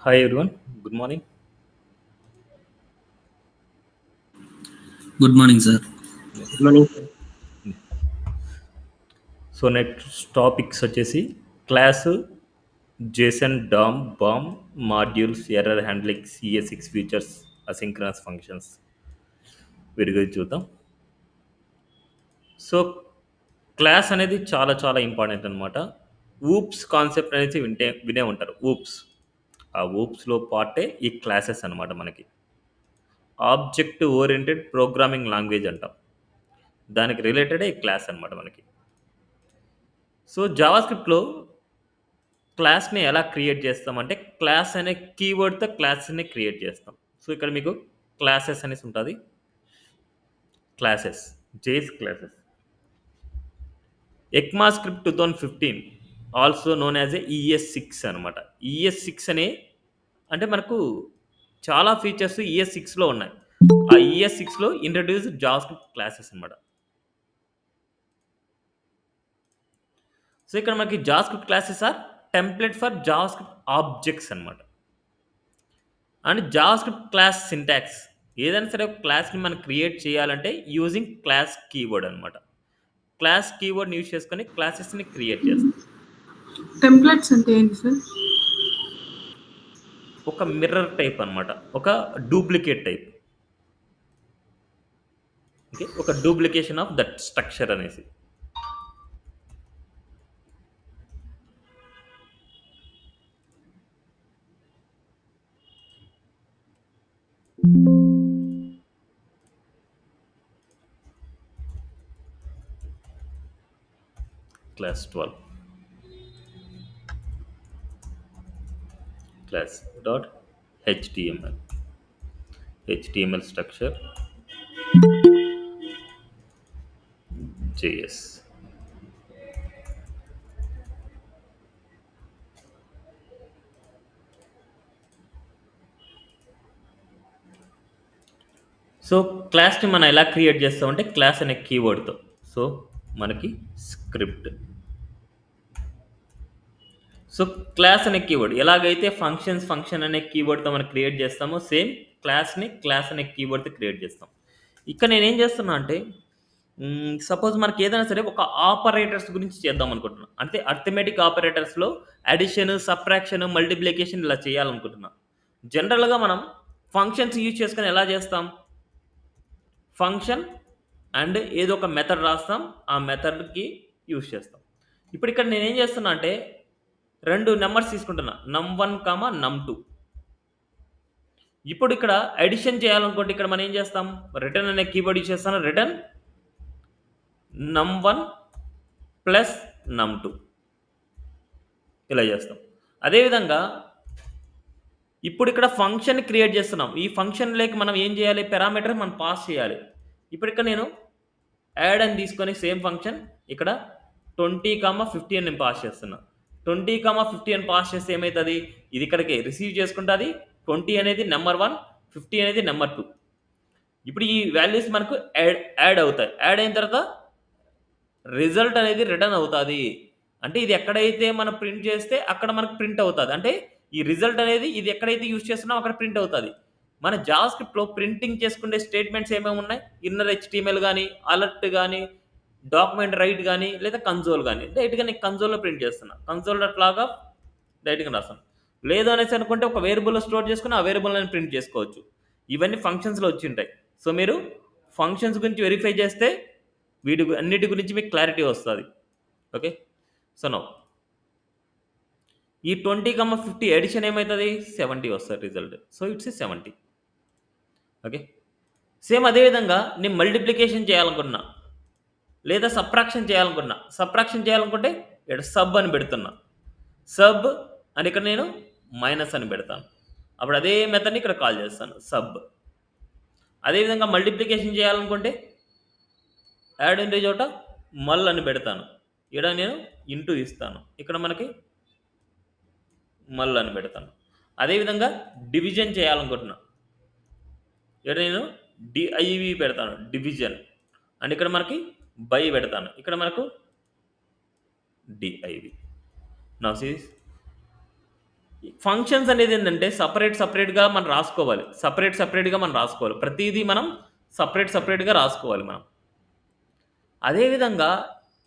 Hi everyone, good morning. Good morning, sir. Good morning, sir. So next topics వచ్చేసి class JSON DOM BOM modules error handling సిఎస్6 features asynchronous functions వీటి గురించి చూద్దాం. So class అనేది చాలా చాలా important అనమాట. ఊప్స్ కాన్సెప్ట్ అనేది వినే ఉంటారు. ఊప్స్ ఆ ఊప్స్లో పార్టే ఈ క్లాసెస్ అనమాట. మనకి ఆబ్జెక్ట్ ఓరియంటెడ్ ప్రోగ్రామింగ్ లాంగ్వేజ్ అంటాం. దానికి రిలేటెడే ఈ క్లాస్ అనమాట మనకి. సో జావాస్క్రిప్ట్లో క్లాస్‌ని ఎలా క్రియేట్ చేస్తామంటే, క్లాస్ అనే కీవర్డ్‌తో క్లాస్‌ని క్రియేట్ చేస్తాం. సో, ఇక్కడ మీకు క్లాసెస్ అనేసి ఉంటది. Classes, JS classes. ECMAScript 2015 also known as a ఈఎస్6 అనమాట. ఈఎస్6 అంటే మనకు చాలా ఫీచర్స్ ఈఎస్6లో ఉన్నాయి. ఆ ఈఎస్6లో ఇంట్రొడ్యూస్డ్ జావాస్క్రిప్ట్ క్లాసెస్ అనమాట. సో, ఇక్కడ మనకి JavaScript classes are template for JavaScript objects అనమాట. అండ్ జావాస్క్రిప్ట్ క్లాస్ సింటాక్స్ ఏదైనా సరే ఒక క్లాస్ని మనం క్రియేట్ చేయాలంటే యూజింగ్ క్లాస్ కీవర్డ్ అనమాట. క్లాస్ కీవర్డ్ని యూజ్ చేసుకొని క్లాసెస్ని క్రియేట్ చేస్తాం. టెంప్లెట్స్ అంటే ఏంటి సార్? ఒక మిర్రర్ టైప్ అనమాట, ఒక డూప్లికేట్ టైప్. ఓకే, ఒక డూప్లికేషన్ ఆఫ్ దట్ స్ట్రక్చర్ అనేసి. Class 12 class dot HTML structure JS. So క్లాస్ని మనం ఎలా క్రియేట్ చేస్తామంటే క్లాస్ అనే కీవర్డ్తో. సో మనకి స్క్రిప్ట్. సో క్లాస్ అనే కీవర్డ్ ఎలాగైతే ఫంక్షన్ అనే కీవర్డ్తో మనం క్రియేట్ చేస్తామో సేమ్ క్లాస్ని క్లాస్ అనే కీవర్డ్తో క్రియేట్ చేస్తాం. ఇక్కడ నేనేం చేస్తున్నా అంటే సపోజ్ మనకి ఏదైనా సరే ఒక ఆపరేటర్స్ గురించి చేద్దాం అనుకుంటున్నాను. అంటే అర్థమెటిక్ ఆపరేటర్స్లో అడిషన్, సబ్ట్రాక్షన్, మల్టిప్లికేషన్ ఇలా చేయాలనుకుంటున్నాం. జనరల్గా మనం ఫంక్షన్స్ యూజ్ చేసుకొని ఎలా చేస్తాం? ఫంక్షన్ అండ్ ఏదో ఒక మెథడ్ రాస్తాం, ఆ మెథడ్కి యూజ్ చేస్తాం. ఇప్పుడు ఇక్కడ నేనేం చేస్తున్నా అంటే 2 నంబర్స్ తీసుకుంటున్నా, num1, num2. ఇప్పుడు ఇక్కడ అడిషన్ చేయాలనుకుంటే ఇక్కడ మనం ఏం చేస్తాం? రిటర్న్ అనే కీవర్డ్ యూజ్ చేస్తాను. రిటర్న్ num1 ప్లస్ num2 ఇలా చేస్తాం. అదేవిధంగా ఇప్పుడు ఇక్కడ ఫంక్షన్ క్రియేట్ చేస్తున్నాం. ఈ ఫంక్షన్లోకి మనం ఏం చేయాలి? పారామీటర్ మనం పాస్ చేయాలి. ఇప్పుడు ఇక్కడ నేను యాడ్ అని తీసుకొని సేమ్ ఫంక్షన్ ఇక్కడ 20, 50 అని నేను పాస్ చేస్తున్నా. 20, 50 అని పాస్ చేస్తే ఏమవుతుంది? ఇది ఇక్కడికి రిసీవ్ చేసుకుంటుంది. 20 అనేది నెంబర్ 1, 50 అనేది నెంబర్ 2. ఇప్పుడు ఈ వాల్యూస్ మనకు యాడ్ అవుతాయి. యాడ్ అయిన తర్వాత రిజల్ట్ అనేది రిటర్న్ అవుతుంది. అంటే ఇది ఎక్కడైతే మనం ప్రింట్ చేస్తే అక్కడ మనకు ప్రింట్ అవుతుంది. అంటే ఈ రిజల్ట్ అనేది ఇది ఎక్కడైతే యూజ్ చేస్తున్నామో అక్కడ ప్రింట్ అవుతుంది. మన జావాస్క్రిప్ట్లో ప్రింటింగ్ చేసుకునే స్టేట్మెంట్స్ ఏమేమి ఉన్నాయి? ఇన్నర్ హెచ్టీఎంఎల్ కానీ, అలర్ట్ కానీ, డాక్యుమెంట్ రైట్ కానీ, లేదా కన్సోల్ కానీ. డైరెక్ట్గా నేను కన్సోల్లో ప్రింట్ చేస్తున్నా. కన్సోల్ డాట్ లాగా డైరెక్ట్గా రాస్తాను. లేదు అనేసి అనుకుంటే ఒక వేరియబుల్లో స్టోర్ చేసుకుని ఆ వేరియబుల్ని ప్రింట్ చేసుకోవచ్చు. ఇవన్నీ ఫంక్షన్స్లో వచ్చి ఉంటాయి. సో మీరు ఫంక్షన్స్ గురించి వెరిఫై చేస్తే వీటి అన్నిటి గురించి మీకు క్లారిటీ వస్తుంది. ఓకే, సో నో ఈ 20, 50 ఎడిషన్ ఏమవుతుంది? 70 వస్తుంది result. So it's 70. Okay, same అదేవిధంగా నేను మల్టిప్లికేషన్ చేయాలనుకున్నా లేదా సబ్ట్రాక్షన్ చేయాలనుకుంటే ఇక్కడ సబ్ అని పెడుతున్నా. సబ్ అని ఇక్కడ నేను మైనస్ అని పెడతాను. అప్పుడు అదే మెథడ్ని ఇక్కడ కాల్ చేస్తాను, సబ్. అదేవిధంగా మల్టిప్లికేషన్ చేయాలనుకుంటే యాడ్ ఉండే చోట మల్ అని పెడతాను. ఇక్కడ నేను ఇంటూ ఇస్తాను. ఇక్కడ మనకి మల్ అని పెడతాను. అదేవిధంగా డివిజన్ చేయాలనుకుంటున్నా, ఇక్కడ నేను డిఐవి పెడతాను, డివిజన్. అండ్ ఇక్కడ మనకి బై పెడతాను. ఇక్కడ మనకు డిఐవి. నా సీరీస్ ఫంక్షన్స్ అనేది ఏంటంటే సెపరేట్‌గా మనం రాసుకోవాలి. సెపరేట్‌గా మనం రాసుకోవాలి. ప్రతీదీ మనం సెపరేట్‌గా రాసుకోవాలి మనం. అదే విధంగా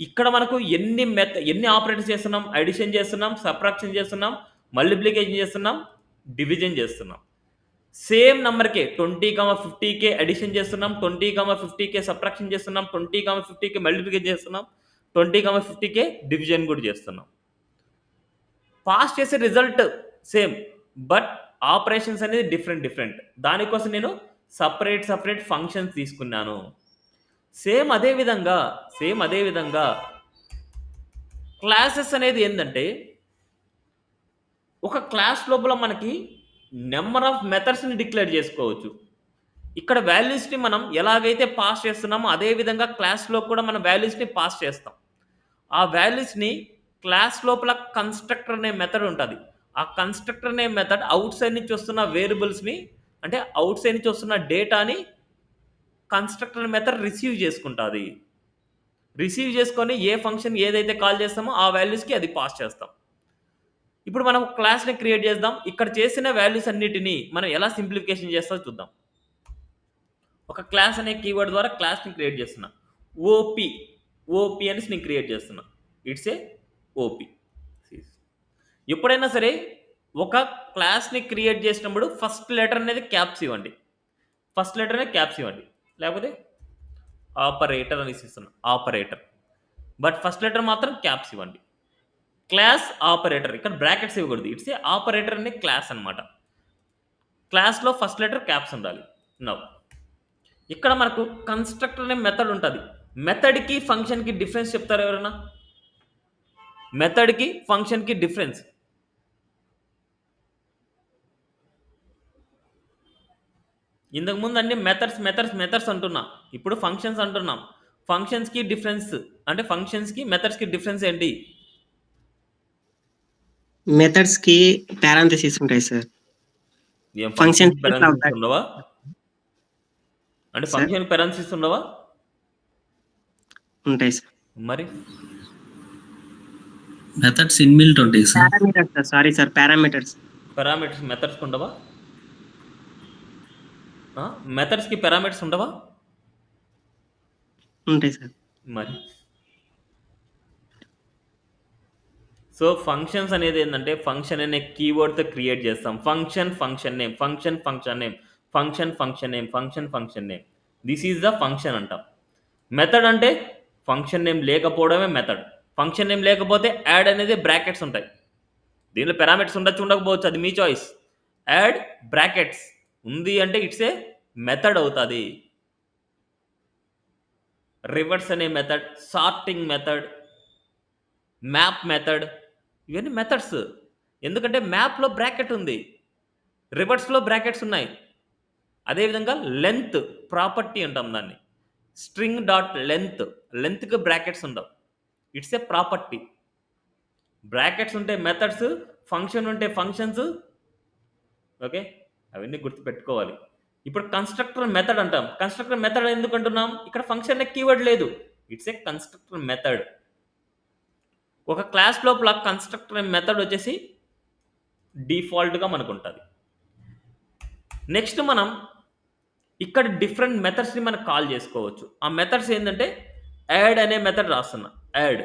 ఇక్కడ మనకు ఎన్ని ఆపరేటర్స్ చేస్తున్నాం? అడిషన్ చేస్తున్నాం, సబ్ట్రాక్షన్ చేస్తున్నాం, మల్టిప్లికేషన్ చేస్తున్నాం, డివిజన్ చేస్తున్నాం. సేమ్ నంబర్‌కే 20, 50కే అడిషన్ చేస్తున్నాం. 20, 50కే సబ్ట్రాక్షన్ చేస్తున్నాం. 20, 50కే మల్టిప్లికేషన్ చేస్తున్నాం. 20, 50కే డివిజన్ కూడా చేస్తున్నాం. పాస్ చేసే రిజల్ట్ సేమ్. బట్ ఆపరేషన్స్ అనేది డిఫరెంట్. దానికోసం నేను సెపరేట్ ఫంక్షన్స్ తీసుకున్నాను. సేమ్ అదే విధంగా క్లాసెస్ అనేది ఏందంటే, ఒక క్లాస్ లోపల మనకి నంబర్ ఆఫ్ మెథడ్స్‌ని డిక్లేర్ చేసుకోవచ్చు. ఇక్కడ వాల్యూస్‌ని మనం ఎలాగైతే పాస్ చేస్తున్నామో, అదే విధంగా క్లాస్‌లో కూడా మనం వాల్యూస్‌ని పాస్ చేస్తాం. ఆ వాల్యూస్‌ని క్లాస్ లోపల కన్‌స్ట్రక్టర్ అనే మెథడ్ ఉంటది. ఆ కన్‌స్ట్రక్టర్ అనే మెథడ్ ఔట్ సైడ్ నుంచి వస్తున్న వేరియబుల్స్‌ని అంటే ఔట్ సైడ్ నుంచి వస్తున్న డేటాని కన్‌స్ట్రక్టర్ మెథడ్ రిసీవ్ చేసుకుంటాది. రిసీవ్ చేసుకొని ఏ ఫంక్షన్ ఏదైతే కాల్ చేస్తామో ఆ వాల్యూస్‌కి అది పాస్ చేస్తాం. ఇప్పుడు మనం క్లాస్‌ని క్రియేట్ చేద్దాం. ఇక్కడ చేసిన వాల్యూస్ అన్నిటిని మనం ఎలా సింప్లిఫికేషన్ చేస్తామో చూద్దాం. ఒక క్లాస్ అనే కీవర్డ్ ద్వారా క్లాస్‌ని క్రియేట్ చేస్తున్నా. ఓపీ, ఓపీ అనేసి నేను క్రియేట్ చేస్తున్నా. It's a OP. ఎప్పుడైనా సరే ఒక క్లాస్‌ని క్రియేట్ చేసినప్పుడు ఫస్ట్ లెటర్ అనేది క్యాప్స్ ఇవ్వండి. లేకపోతే ఆపరేటర్ అనేసి ఇస్తున్నా. ఆపరేటర్. బట్ ఫస్ట్ లెటర్ మాత్రం క్యాప్స్ ఇవ్వండి. క్లాస్ ఆపరేటర్ ఇక్కడ బ్రాకెట్స్ ఇవ్వకూడదు. ఇట్స్ ఏ ఆపరేటర్ అనే క్లాస్ అన్నమాట. క్లాస్‌లో ఫస్ట్ లెటర్ క్యాప్స్ ఉండాలి. నౌ ఇక్కడ మనకు కన్‌స్ట్రక్టర్ అనే మెథడ్ ఉంటది. మెథడ్‌కి, ఫంక్షన్‌కి డిఫరెన్స్ చెప్తారా ఎవరైనా? మెథడ్‌కి, ఫంక్షన్‌కి డిఫరెన్స్. ఇంతకు ముందు అన్ని మెథడ్స్ అంటున్నా. ఇప్పుడు ఫంక్షన్స్ అంటున్నాం. ఫంక్షన్స్‌కి డిఫరెన్స్ అంటే ఫంక్షన్స్‌కి, మెథడ్స్‌కి డిఫరెన్స్ ఏంటి? మెథడ్స్‌కి పారాంథసిస్ ఉంటాయి సార్. ఏం ఫంక్షన్స్‌కి ఫంక్షన్‌కి పారాంథసిస్ సబ్ట్రాక్ట్ ఉండవా? అంటే సార్ ఫంక్షన్‌కి పారాంథసిస్ ఉండవా? ఉంటాయి సార్. మరి మెథడ్స్ ఇన్‌బిల్ట్ ఉంటాయి sir. Parameters sir. Sorry sir parameters. Parameters మెథడ్స్‌కి ఉండవా? మెథడ్స్‌కి పారామీటర్స్ ఉండవా? ఉంటాయి సార్. మరి సో ఫంక్షన్స్ అనేది ఏంటంటే ఫంక్షన్ అనే కీవర్డ్‌తో క్రియేట్ చేస్తాం. Function name. This is the function అంటాం. మెథడ్ అంటే ఫంక్షన్ నేమ్ లేకపోవడమే మెథడ్. ఫంక్షన్ నేమ్ లేకపోతే యాడ్ అనేది బ్రాకెట్స్ ఉంటాయి. దీనిలో పారామీటర్స్ ఉండొచ్చు, ఉండకపోవచ్చు, అది మీ చాయిస్. యాడ్ బ్రాకెట్స్ ఉంది అంటే ఇట్స్ ఏ మెథడ్ అవుతది. రివర్స్ అనే method, sorting method, map method ఇవన్నీ మెథడ్స్. ఎందుకంటే మ్యాప్‌లో బ్రాకెట్ ఉంది. రివర్స్‌లో బ్రాకెట్స్ ఉన్నాయి. అదేవిధంగా లెంత్ ప్రాపర్టీ అంటాం దాన్ని. స్ట్రింగ్ డాట్ లెంత్‌కి బ్రాకెట్స్ ఉండవు. It's a property. బ్రాకెట్స్ ఉంటే మెథడ్స్, ఫంక్షన్ ఉంటే ఫంక్షన్స్. ఓకే. అవన్నీ గుర్తుపెట్టుకోవాలి. ఇప్పుడు కన్‌స్ట్రక్టర్ మెథడ్ అంటాం. కన్‌స్ట్రక్టర్ మెథడ్ ఎందుకు అంటున్నాం? ఇక్కడ ఫంక్షన్ అనే కీవర్డ్ లేదు. It's a constructor method. ఒక క్లాస్ లోపల కన్‌స్ట్రక్టర్ మెథడ్ వచ్చేసి డిఫాల్ట్‌గా మనకుంటది. నెక్స్ట్ మనం ఇక్కడ డిఫరెంట్ మెథడ్స్‌ని మనం కాల్ చేసుకోవచ్చు. ఆ మెథడ్స్ ఏందంటే యాడ్ అనే మెథడ్ రాస్తున్నా. యాడ్.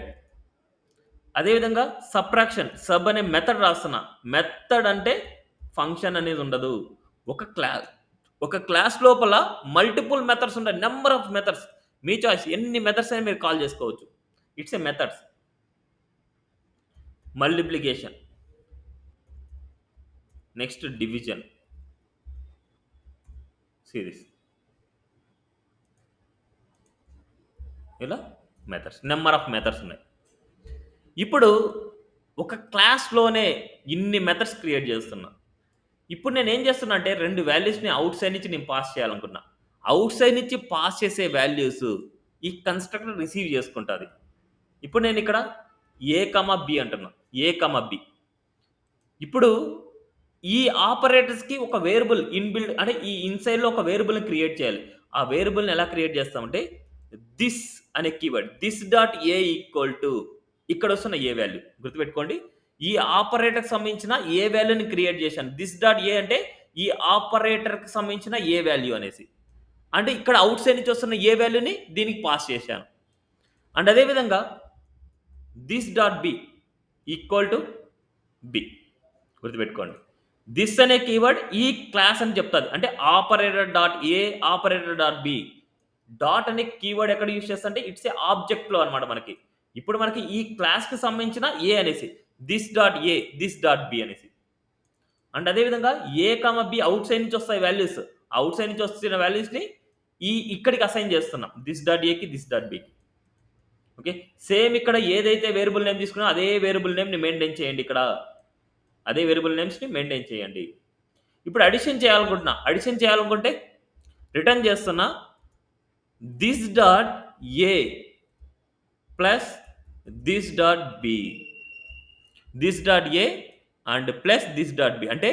అదేవిధంగా సబ్ట్రాక్షన్ సబ్ అనే మెథడ్ రాస్తున్నా. మెథడ్ అంటే ఫంక్షన్ అనేది ఉండదు. ఒక క్లాస్ లోపల మల్టిపుల్ మెథడ్స్ ఉంటాయి. Number of methods. Me choice ఎన్ని మెథడ్స్ అయినా మీరు కాల్ చేసుకోవచ్చు. It's a methods. Multiplication. Next division. Series. ఇలా మెథడ్స్. నంబర్ ఆఫ్ మెథడ్స్ ఉన్నాయి. ఇప్పుడు ఒక క్లాస్‌లోనే ఇన్ని మెథడ్స్ క్రియేట్ చేస్తున్నా. ఇప్పుడు నేనేం చేస్తున్నా అంటే 2 వాల్యూస్‌ని ఔట్ సైడ్ నుంచి నేను పాస్ చేయాలనుకున్నా. ఔట్ సైడ్ నుంచి పాస్ చేసే వాల్యూస్ ఈ కన్‌స్ట్రక్టర్ రిసీవ్ చేసుకుంటాది. ఇప్పుడు నేనిక్కడ ఏ, బి అంటున్నా. ఏ, బి. ఇప్పుడు ఈ ఆపరేటర్స్‌కి ఒక వేరియబుల్ అంటే ఈ ఇన్‌సైడ్‌లో ఒక వేరియబుల్‌ని క్రియేట్ చేయాలి. ఆ వేరియబుల్‌ని ఎలా క్రియేట్ చేస్తామంటే థిస్ అనే keyword this dot A equal to ఇక్కడ వస్తున్న ఏ వాల్యూ గుర్తుపెట్టుకోండి. ఈ ఆపరేటర్కి సంబంధించిన ఏ వాల్యూని క్రియేట్ చేశాను. దిస్ డాట్ ఏ అంటే ఈ ఆపరేటర్కి సంబంధించిన ఏ వాల్యూ అనేసి. అంటే ఇక్కడ అవుట్ సైడ్ నుంచి వస్తున్న ఏ వాల్యూని దీనికి పాస్ చేశాను. అండ్ అదేవిధంగా this dot B equal to B గుర్తుపెట్టుకోండి. దిస్ అనే కీవర్డ్ ఈ క్లాస్ అని చెప్తుంది. అంటే operator dot A operator dot B dot అనే కీవర్డ్ ఎక్కడ యూజ్ చేస్తా అంటే ఇట్స్ ఏ ఆబ్జెక్ట్లో అనమాట మనకి. ఇప్పుడు మనకి ఈ క్లాస్కి సంబంధించిన ఏ అనేసి this dot A this dot B అనేసి. అండ్ అదేవిధంగా A comma B outside నుంచి వస్తాయి వాల్యూస్. అవుట్ సైడ్ నుంచి వస్తున్న వాల్యూస్ని ఇక్కడికి అసైన్ చేస్తున్నాం. దిస్ డాట్ ఏకి దిస్ డాట్ బికి. ఓకే, సేమ్ ఇక్కడ ఏదైతే వేరియబుల్ నేమ్ తీసుకున్నా అదే వేరియబుల్ నేమ్ని మెయింటైన్ చేయండి. ఇక్కడ అదే వేరియబుల్ నేమ్స్ని మెయింటైన్ చేయండి. ఇప్పుడు అడిషన్ చేయాలనుకుంటే రిటర్న్ చేస్తున్నా this dot A plus this dot B, this dot A and plus this dot B. అంటే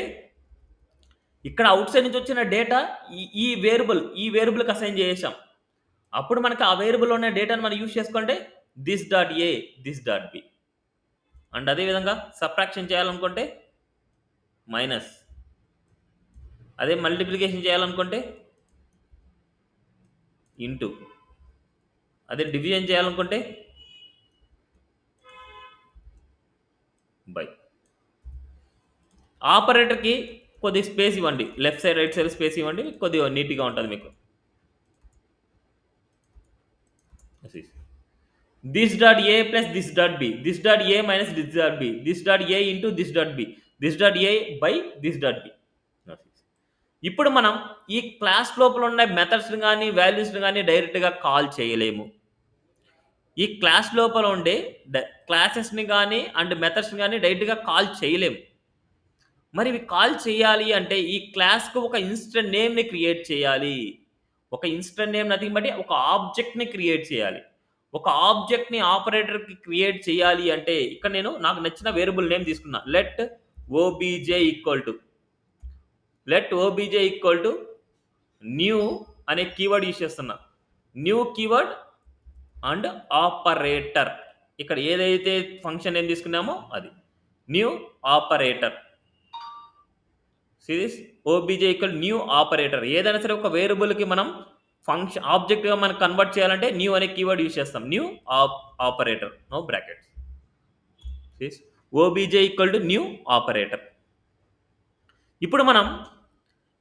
ఇక్కడ అవుట్ సైడ్ నుంచి వచ్చిన డేటా ఈ వేరియబుల్కి అసైన్ చేసాం. అప్పుడు మనకి ఆ వేరియబుల్లో ఉన్న డేటాను మనం యూజ్ చేసుకుంటే this dot A this dot B. And అదేవిధంగా సబ్ట్రాక్షన్ చేయాలనుకుంటే మైనస్, అదే మల్టిప్లికేషన్ చేయాలనుకుంటే ఇంటూ, అదే డివిజన్ చేయాలనుకుంటే బై. ఆపరేటర్కి కొద్దిగా స్పేస్ ఇవ్వండి, left side right side space ఇవ్వండి, కొద్దిగా నీట్గా ఉంటుంది మీకు. This dot A plus this dot B, this dot A minus this dot B, this dot A into this dot B, this dot A by this dot B. ఇప్పుడు మనం ఈ class లోపల ఉన్న మెథడ్స్ని కానీ వాల్యూస్ని కానీ డైరెక్ట్గా కాల్ చేయలేము. ఈ క్లాస్ లోపల ఉండే క్లాసెస్ని కానీ అండ్ మెథడ్స్ని కానీ డైరెక్ట్గా కాల్ చేయలేము. మరి ఇవి కాల్ చేయాలి అంటే ఈ క్లాస్కు ఒక ఇన్స్టెంట్ నేమ్ని క్రియేట్ చేయాలి. ఒక ఇన్స్టెంట్ నేమ్ నథింగ్ బట్ ఒక ఆబ్జెక్ట్ని క్రియేట్ చేయాలి. ఒక ఆబ్జెక్ట్ని ఆపరేటర్కి క్రియేట్ చేయాలి అంటే ఇక్కడ నేను నాకు నచ్చిన వేరియబుల్ నేమ్ తీసుకున్నా. Let OBJ equal to new అనే కీవర్డ్ యూజ్ చేస్తున్నా. New keyword and operator. ఇక్కడ ఏదైతే ఫంక్షన్ నేమ్ తీసుకున్నామో అది new operator. Series OBJ equal new operator. ఏదైనా సరే ఒక వేరియబుల్కి మనం ఫంక్షన్ ఆబ్జెక్ట్గా మనం కన్వర్ట్ చేయాలంటే న్యూ అనే కీవర్డ్ యూజ్ చేస్తాం. New operator, no brackets. Series OBJ equal to new operator. ఇప్పుడు మనం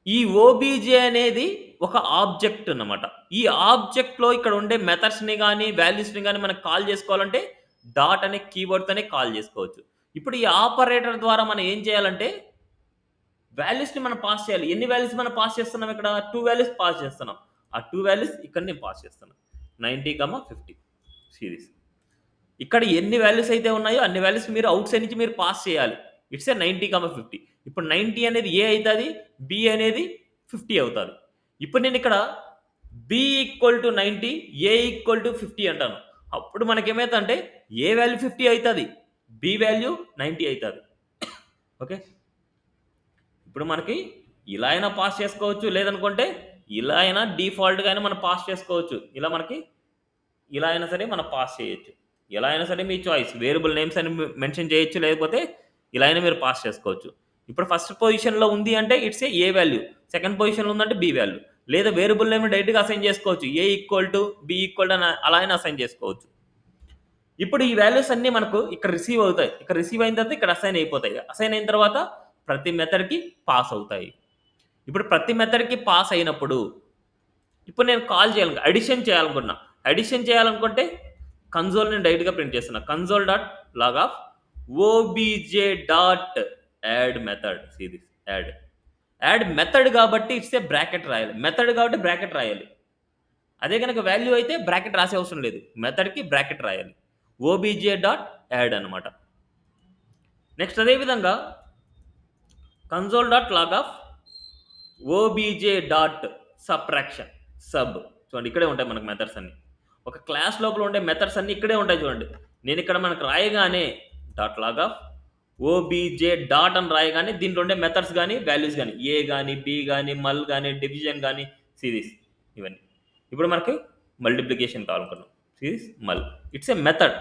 ఈ ఓబీజే అనేది ఒక ఆబ్జెక్ట్ అన్నమాట. ఈ ఆబ్జెక్ట్లో ఇక్కడ ఉండే మెథడ్స్ని కానీ వాల్యూస్ని కానీ మనం కాల్ చేసుకోవాలంటే డాట్ అనే కీవర్డ్తోనే కాల్ చేసుకోవచ్చు. ఇప్పుడు ఈ ఆపరేటర్ ద్వారా మనం ఏం చేయాలంటే వాల్యూస్ని మనం పాస్ చేయాలి. ఎన్ని వాల్యూస్ మనం పాస్ చేస్తున్నాం? ఇక్కడ 2 వాల్యూస్ పాస్ చేస్తున్నాం. ఆ 2 వాల్యూస్ ఇక్కడ నేను పాస్ చేస్తున్నాను. 90, 50 సిరీస్. ఇక్కడ ఎన్ని వాల్యూస్ అయితే ఉన్నాయో అన్ని వాల్యూస్ మీరు అవుట్ సైడ్ నుంచి మీరు పాస్ చేయాలి. It's a 90, 50. ఇప్పుడు 90 అనేది ఏ అవుతుంది, బి అనేది 50 అవుతుంది. ఇప్పుడు నేను ఇక్కడ B equal to 90, A equal to 50 అంటాను. అప్పుడు మనకేమవుతుందంటే ఏ వాల్యూ 50 అవుతుంది, బి వాల్యూ 90 అవుతుంది. ఓకే, ఇప్పుడు మనకి ఇలా అయినా పాస్ చేసుకోవచ్చు, లేదనుకుంటే ఇలా అయినా డిఫాల్ట్గా అయినా మనం పాస్ చేసుకోవచ్చు. ఇలా అయినా సరే మనం పాస్ చేయొచ్చు. ఎలా అయినా సరే మీ చాయిస్. వేరియబుల్ నేమ్స్ అని మెన్షన్ చేయొచ్చు, లేకపోతే ఇలా అయినా మీరు పాస్ చేసుకోవచ్చు. ఇప్పుడు ఫస్ట్ పొజిషన్లో ఉంది అంటే ఇట్స్ ఏ వాల్యూ, సెకండ్ పొజిషన్లో ఉందంటే బి వాల్యూ, లేదా వేరియబుల్ నేమ్ డైరెక్ట్గా అసైన్ చేసుకోవచ్చు. A equal to B equal to అలా అయినా అసైన్ చేసుకోవచ్చు. ఇప్పుడు ఈ వాల్యూస్ అన్నీ మనకు ఇక్కడ రిసీవ్ అవుతాయి. ఇక్కడ రిసీవ్ అయిన తర్వాత ఇక్కడ అసైన్ అయిపోతాయి. అసైన్ అయిన తర్వాత ప్రతి మెథడ్కి పాస్ అవుతాయి. ఇప్పుడు ప్రతి మెథడ్కి పాస్ అయినప్పుడు ఇప్పుడు నేను కాల్ చేయాలి, అడిషన్ చేయాలనుకుంటే కన్సోల్ నేను డైరెక్ట్గా ప్రింట్ చేస్తున్నా. Console dot log of OBJ dot add method series add method కాబట్టి ఇట్స్ ఏ బ్రాకెట్ రాయాలి. మెథడ్ కాబట్టి బ్రాకెట్ రాయాలి. అదే కనుక వాల్యూ అయితే బ్రాకెట్ రాసే అవసరం లేదు, మెథడ్కి బ్రాకెట్ రాయాలి. ఓబీజే డాట్ యాడ్ అనమాట. నెక్స్ట్ అదేవిధంగా console dot log of OBJ dot subtraction చూడండి, ఇక్కడే ఉంటాయి మనకు మెథడ్స్ అన్ని. ఒక క్లాస్ లోపల ఉండే మెథడ్స్ అన్ని ఇక్కడే ఉంటాయి చూడండి. నేను ఇక్కడ మనకు రాయగానే dot log of OBJ dot అని రాయగానే దీంట్లో ఉండే మెథడ్స్ కానీ వాల్యూస్ కానీ ఏ కానీ బి కానీ మల్ కానీ డివిజన్ కానీ సిరీస్ ఇవన్నీ. ఇప్పుడు మనకి మల్టిప్లికేషన్ కావాలనుకున్నాం, సిరీస్ మల్. It's a method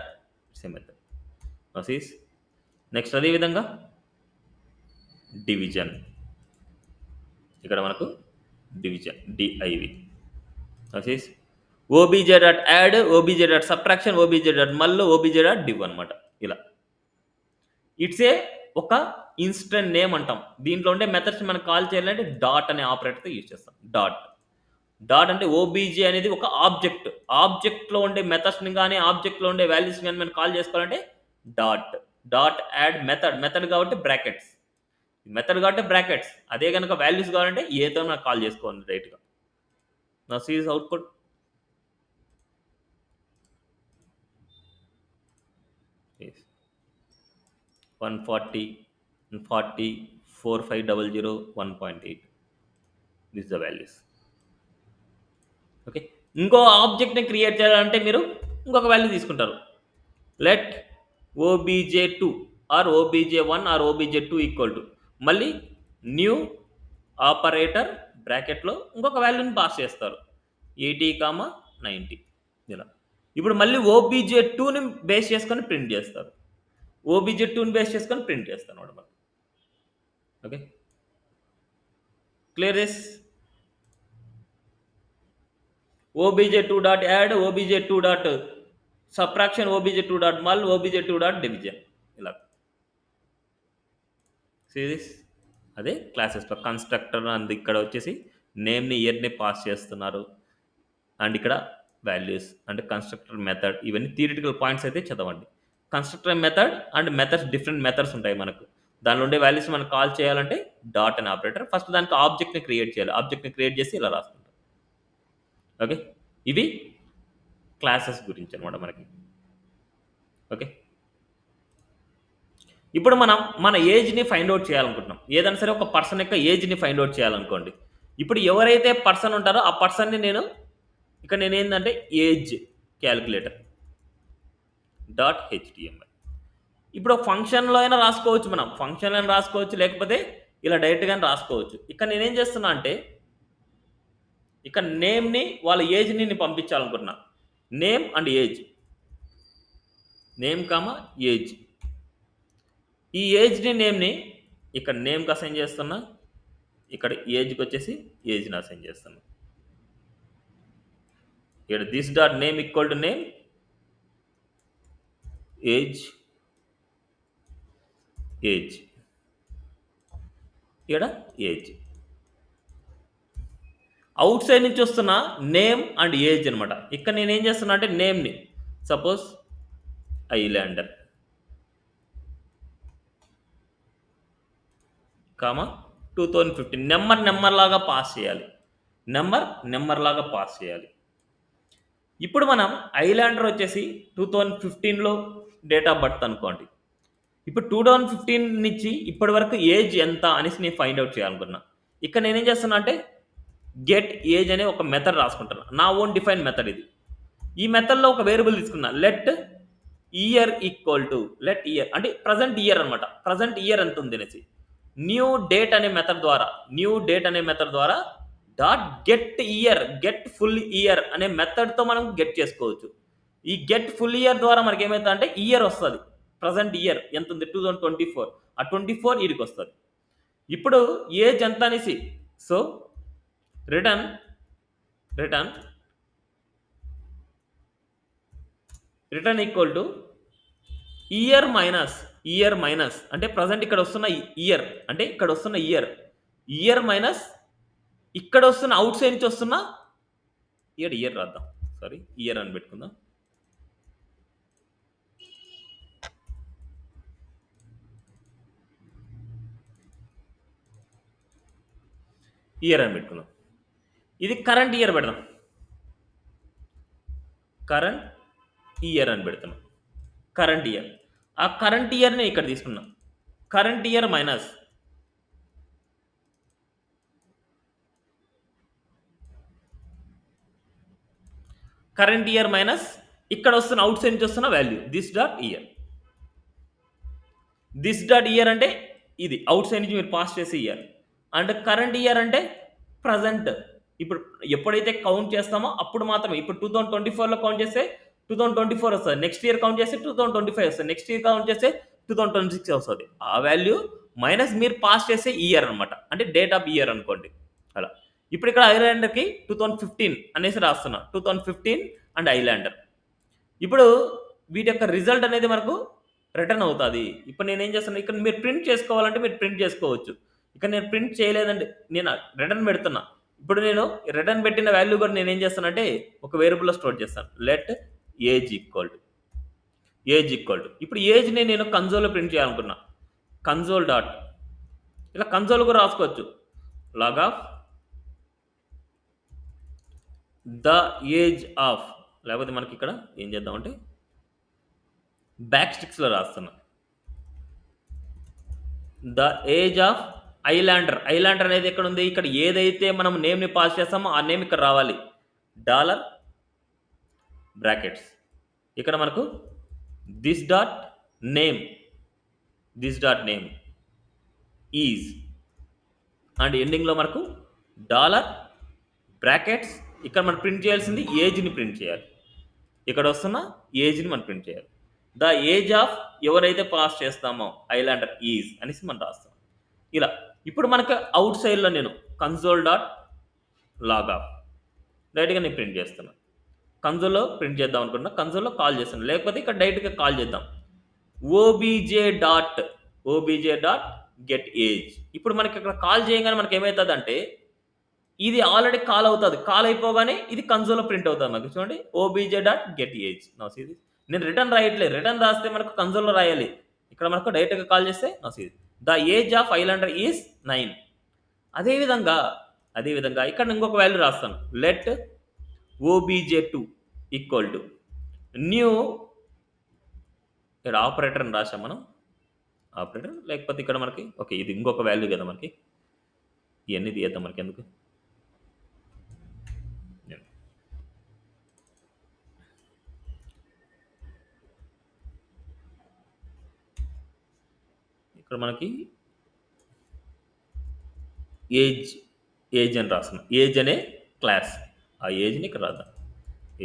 series next అదే విధంగా డివిజన్, ఇక్కడ మనకు division DIV that OBJ dot add, OBJ dot subtraction, OBJ dot Mallu, OBJ dot div అనమాట. ఇలా ఇట్స్ ఏ ఒక ఇన్స్టెంట్ నేమ్ అంటాం. దీంట్లో ఉండే మెథడ్స్ మనం కాల్ చేయాలంటే డాట్ అనే ఆపరేటర్తో యూజ్ చేస్తాం. డాట్ అంటే ఓబీజే అనేది ఒక ఆబ్జెక్ట్లో ఉండే మెథడ్స్ని కానీ ఆబ్జెక్ట్లో ఉండే వాల్యూస్ కానీ మనం కాల్ చేసుకోవాలంటే డాట్ యాడ్ మెథడ్ కాబట్టి బ్రాకెట్స్, మెథడ్ కాబట్టి బ్రాకెట్స్. అదే కనుక వాల్యూస్ కావాలంటే ఏతో నాకు కాల్ చేసుకోవాలి రైట్గా. నా సీజ్ output yes. 140, 40, 4500, 1.8. This is the values. Okay, ఇంకో ఆబ్జెక్ట్ని క్రియేట్ చేయాలంటే మీరు ఇంకొక వాల్యూ తీసుకుంటారు. Let OBJ2 or OBJ1 or OBJ2 equal to మళ్ళీ న్యూ ఆపరేటర్ బ్రాకెట్లో ఇంకొక వాల్యూని పాస్ చేస్తారు 80, 90 ఇలా. ఇప్పుడు మళ్ళీ OBJ2ని బేస్ చేసుకొని ప్రింట్ చేస్తారు. OBJ2ని బేస్ చేసుకొని ప్రింట్ చేస్తాను అనమాట. Okay, clear this. OBJ2 dot add, OBJ2 dot subtraction, OBJ2 dot మల్, OBJ2 డాట్ డివిజన్ ఇలా. సిరీస్ అదే క్లాసెస్లో కన్స్ట్రక్టర్ అండ్ ఇక్కడ వచ్చేసి నేమ్ని ఇయర్ని పాస్ చేస్తున్నారు. అండ్ ఇక్కడ వాల్యూస్ అంటే కన్స్ట్రక్టర్ మెథడ్, ఇవన్నీ థియరిటికల్ పాయింట్స్ అయితే చదవండి. Constructor method and methods, different methods ఉంటాయి మనకు. దానిలో ఉండే వాల్యూస్ మనం కాల్ చేయాలంటే డాట్ అనే ఆపరేటర్. ఫస్ట్ దానికి ఆబ్జెక్ట్ని క్రియేట్ చేయాలి. ఆబ్జెక్ట్ని క్రియేట్ చేసి ఇలా రాసుకుంటాం. ఓకే, ఇవి క్లాసెస్ గురించి అనమాట మనకి. ఓకే, ఇప్పుడు మనం మన ఏజ్ని ఫైండ్ అవుట్ చేయాలనుకుంటున్నాం. ఏదైనా సరే ఒక పర్సన్ యొక్క ఏజ్ని ఫైండ్ అవుట్ చేయాలనుకోండి. ఇప్పుడు ఎవరైతే పర్సన్ ఉంటారో ఆ పర్సన్ని నేను ఇక్కడ ఏంటంటే ఏజ్ క్యాలిక్యులేటర్ డాట్ HTML. ఇప్పుడు ఫంక్షన్లో అయినా రాసుకోవచ్చు, మనం ఫంక్షన్లో అయినా రాసుకోవచ్చు, లేకపోతే ఇలా డైరెక్ట్గానే రాసుకోవచ్చు. ఇక్కడ నేనేం చేస్తున్నా అంటే ఇక్కడ నేమ్ని వాళ్ళ ఏజ్ని నేను పంపించాలనుకుంటున్నా. Name and age, name comma age. ఈ ఏజ్ని నేమ్ని ఇక్కడ నేమ్కి అసైన్ చేస్తున్నా, ఇక్కడ ఏజ్కి వచ్చేసి ఏజ్ని అసైన్ చేస్తున్నా. ఇక్కడ this dot name equal to name, age ఇక్కడ ఏజ్. అవుట్ సైడ్ నుంచి వస్తున్న నేమ్ అండ్ ఏజ్ అనమాట. ఇక్కడ నేను ఏం చేస్తున్నా అంటే నేమ్ని సపోజ్ ఐలాండర్ కామా 2015 నెంబర్ లాగా పాస్ చేయాలి. నెంబర్ లాగా పాస్ చేయాలి. ఇప్పుడు మనం ఐలాండర్ వచ్చేసి 2015లో డేట్ ఆఫ్ బర్త్ అనుకోండి. ఇప్పుడు 2015 నుంచి ఇప్పటి వరకు ఏజ్ ఎంత అనేసి నేను ఫైండ్ అవుట్ చేయాలనుకున్నా. ఇక్కడ నేనేం చేస్తున్నా అంటే గెట్ ఏజ్ అనే ఒక మెథడ్ రాసుకుంటాను. నా ఓన్ డిఫైన్ మెథడ్ ఇది. ఈ మెథడ్లో ఒక వేరియబుల్ తీసుకున్నా, let year equal to let year అంటే ప్రజెంట్ ఇయర్ అనమాట. ప్రజెంట్ ఇయర్ ఎంత ఉంది అనేసి న్యూ డేట్ అనే మెథడ్ ద్వారా డాట్ గెట్ ఫుల్ ఇయర్ అనే మెథడ్తో మనం గెట్ చేసుకోవచ్చు. ఈ గెట్ ఫుల్ ఇయర్ ద్వారా మనకి ఏమవుతుంది అంటే ఇయర్ వస్తుంది. ప్రజెంట్ ఇయర్ ఎంత ఉంది 2024, ఆ 24 ఇయర్కి వస్తుంది. ఇప్పుడు ఏజ్ ఎంత అనేసి so return equal to year minus అంటే ప్రజెంట్ ఇక్కడ వస్తున్న ఇయర్ అంటే ఇయర్ మైనస్ ఇక్కడ వస్తున్న అవుట్ సైడ్ నుంచి వస్తున్న ఇయర్ రాద్దాం, సారీ ఇయర్ అని పెట్టుకుందాం. ఇయర్ అని పెట్టుకుందాం. ఇది కరెంట్ ఇయర్ పెడదాం, కరెంట్ ఇయర్ అని పెడుతున్నాం. కరెంట్ ఇయర్, ఆ కరెంట్ ఇయర్ని ఇక్కడ తీసుకున్నాం. కరెంట్ ఇయర్ మైనస్ ఇక్కడ వస్తున్న అవుట్ సైడ్ నుంచి వస్తున్న వాల్యూ దిస్ డాట్ ఇయర్ అంటే ఇది అవుట్ సైడ్ నుంచి మీరు పాస్ చేసే ఇయర్. అండ్ కరెంట్ ఇయర్ అంటే ప్రజెంట్. ఇప్పుడు ఎప్పుడైతే కౌంట్ చేస్తామో అప్పుడు మాత్రమే. ఇప్పుడు 2024లో కౌంట్ చేస్తే 2024 వస్తుంది. నెక్స్ట్ ఇయర్ కౌంట్ చేస్తే 2025 వస్తుంది. నెక్స్ట్ ఇయర్ కౌంట్ చేస్తే 2026 వస్తుంది. ఆ వాల్యూ మైనస్ మీరు పాస్ చేసే ఇయర్ అనమాట. అంటే డేట్ ఆఫ్ ఇయర్ అనుకోండి అలా. ఇప్పుడు ఇక్కడ ఐలాండర్కి 2015 అనేసి రాస్తున్నా. 2015 అండ్ ఐలాండర్. ఇప్పుడు వీటి యొక్క రిజల్ట్ అనేది మనకు రిటర్న్ అవుతుంది. ఇప్పుడు నేను ఏం చేస్తాను, ఇక్కడ మీరు ప్రింట్ చేసుకోవాలంటే మీరు ప్రింట్ చేసుకోవచ్చు. ఇక్కడ నేను ప్రింట్ చేయలేదండి, నేను రిటర్న్ పెడుతున్నా. ఇప్పుడు నేను రిటర్న్ పెట్టిన వాల్యూ కూడా నేను ఏం చేస్తానంటే ఒక వేరియబుల్లో స్టోర్ చేస్తాను. లెట్ ఏజ్ ఈక్వల్ టు ఇప్పుడు ఏజ్ని నేను కన్సోల్లో ప్రింట్ చేయాలనుకున్నా. కన్సోల్ డాట్ ఇలా కన్సోల్ కూడా రాసుకోవచ్చు. Log of the age of, లేకపోతే మనకి ఇక్కడ ఏం చేద్దామంటే బ్యాక్ స్టిక్స్లో రాస్తున్నా. ద ఏజ్ ఆఫ్ ఐలాండర్ అనేది ఎక్కడ ఉంది, ఇక్కడ ఏదైతే మనం నేమ్ని పాస్ చేస్తామో ఆ నేమ్ ఇక్కడ రావాలి. డాలర్ బ్రాకెట్స్ ఇక్కడ మనకు this dot name is and ఎండింగ్లో మనకు డాలర్ బ్రాకెట్స్. ఇక్కడ మనం ప్రింట్ చేయాల్సింది ఏజ్ని ప్రింట్ చేయాలి. ఇక్కడ వస్తున్న ఏజ్ని మనం ప్రింట్ చేయాలి. ద ఏజ్ ఆఫ్ ఎవరైతే పాస్ చేస్తామో ఐలాండర్ ఈజ్ అనేసి మనం రాస్తాం ఇలా. ఇప్పుడు మనకు అవుట్ సైడ్లో నేను కన్సోల్ డాట్ లాగ్ ఆఫ్ డైరెక్ట్గా నేను ప్రింట్ చేస్తున్నాను. కన్సోల్లో ప్రింట్ చేద్దాం అనుకున్నా, కన్సోల్లో కాల్ చేస్తాను. లేకపోతే ఇక్కడ డైరెక్ట్గా కాల్ చేద్దాం. OBJ dot get age. ఇప్పుడు మనకి ఇక్కడ కాల్ చేయగానే మనకి ఏమవుతుంది అంటే ఇది ఆల్రెడీ కాల్ అవుతుంది. కాల్ అయిపోగానే ఇది కన్సోల్లో ప్రింట్ అవుతుంది. మనకి చూడండి ఓబీజే డాట్ గెట్ ఏజ్. నా సీది నేను రిటర్న్ రాయట్లేదు. రిటర్న్ రాస్తే మనకు కన్సోల్లో రాయాలి. ఇక్కడ మనకు డైరెక్ట్గా కాల్ చేస్తే నా సీది the age of islander is 9. అదేవిధంగా ఇక్కడ ఇంకొక వాల్యూ రాస్తాను. Let OBJ2 equal to new, ఇక్కడ ఆపరేటర్ అని రాసాం మనం. ఆపరేటర్ లేకపోతే ఇక్కడ మనకి ఓకే ఇది ఇంకొక వాల్యూ కదా మనకి, ఇవన్నీ తీద్దాం మనకి ఎందుకు. ఇక్కడ మనకి ఏజ్ అని రాస్తున్నాం. ఏజ్ అనే క్లాస్, ఆ ఏజ్ని ఇక్కడ రాద్దాం.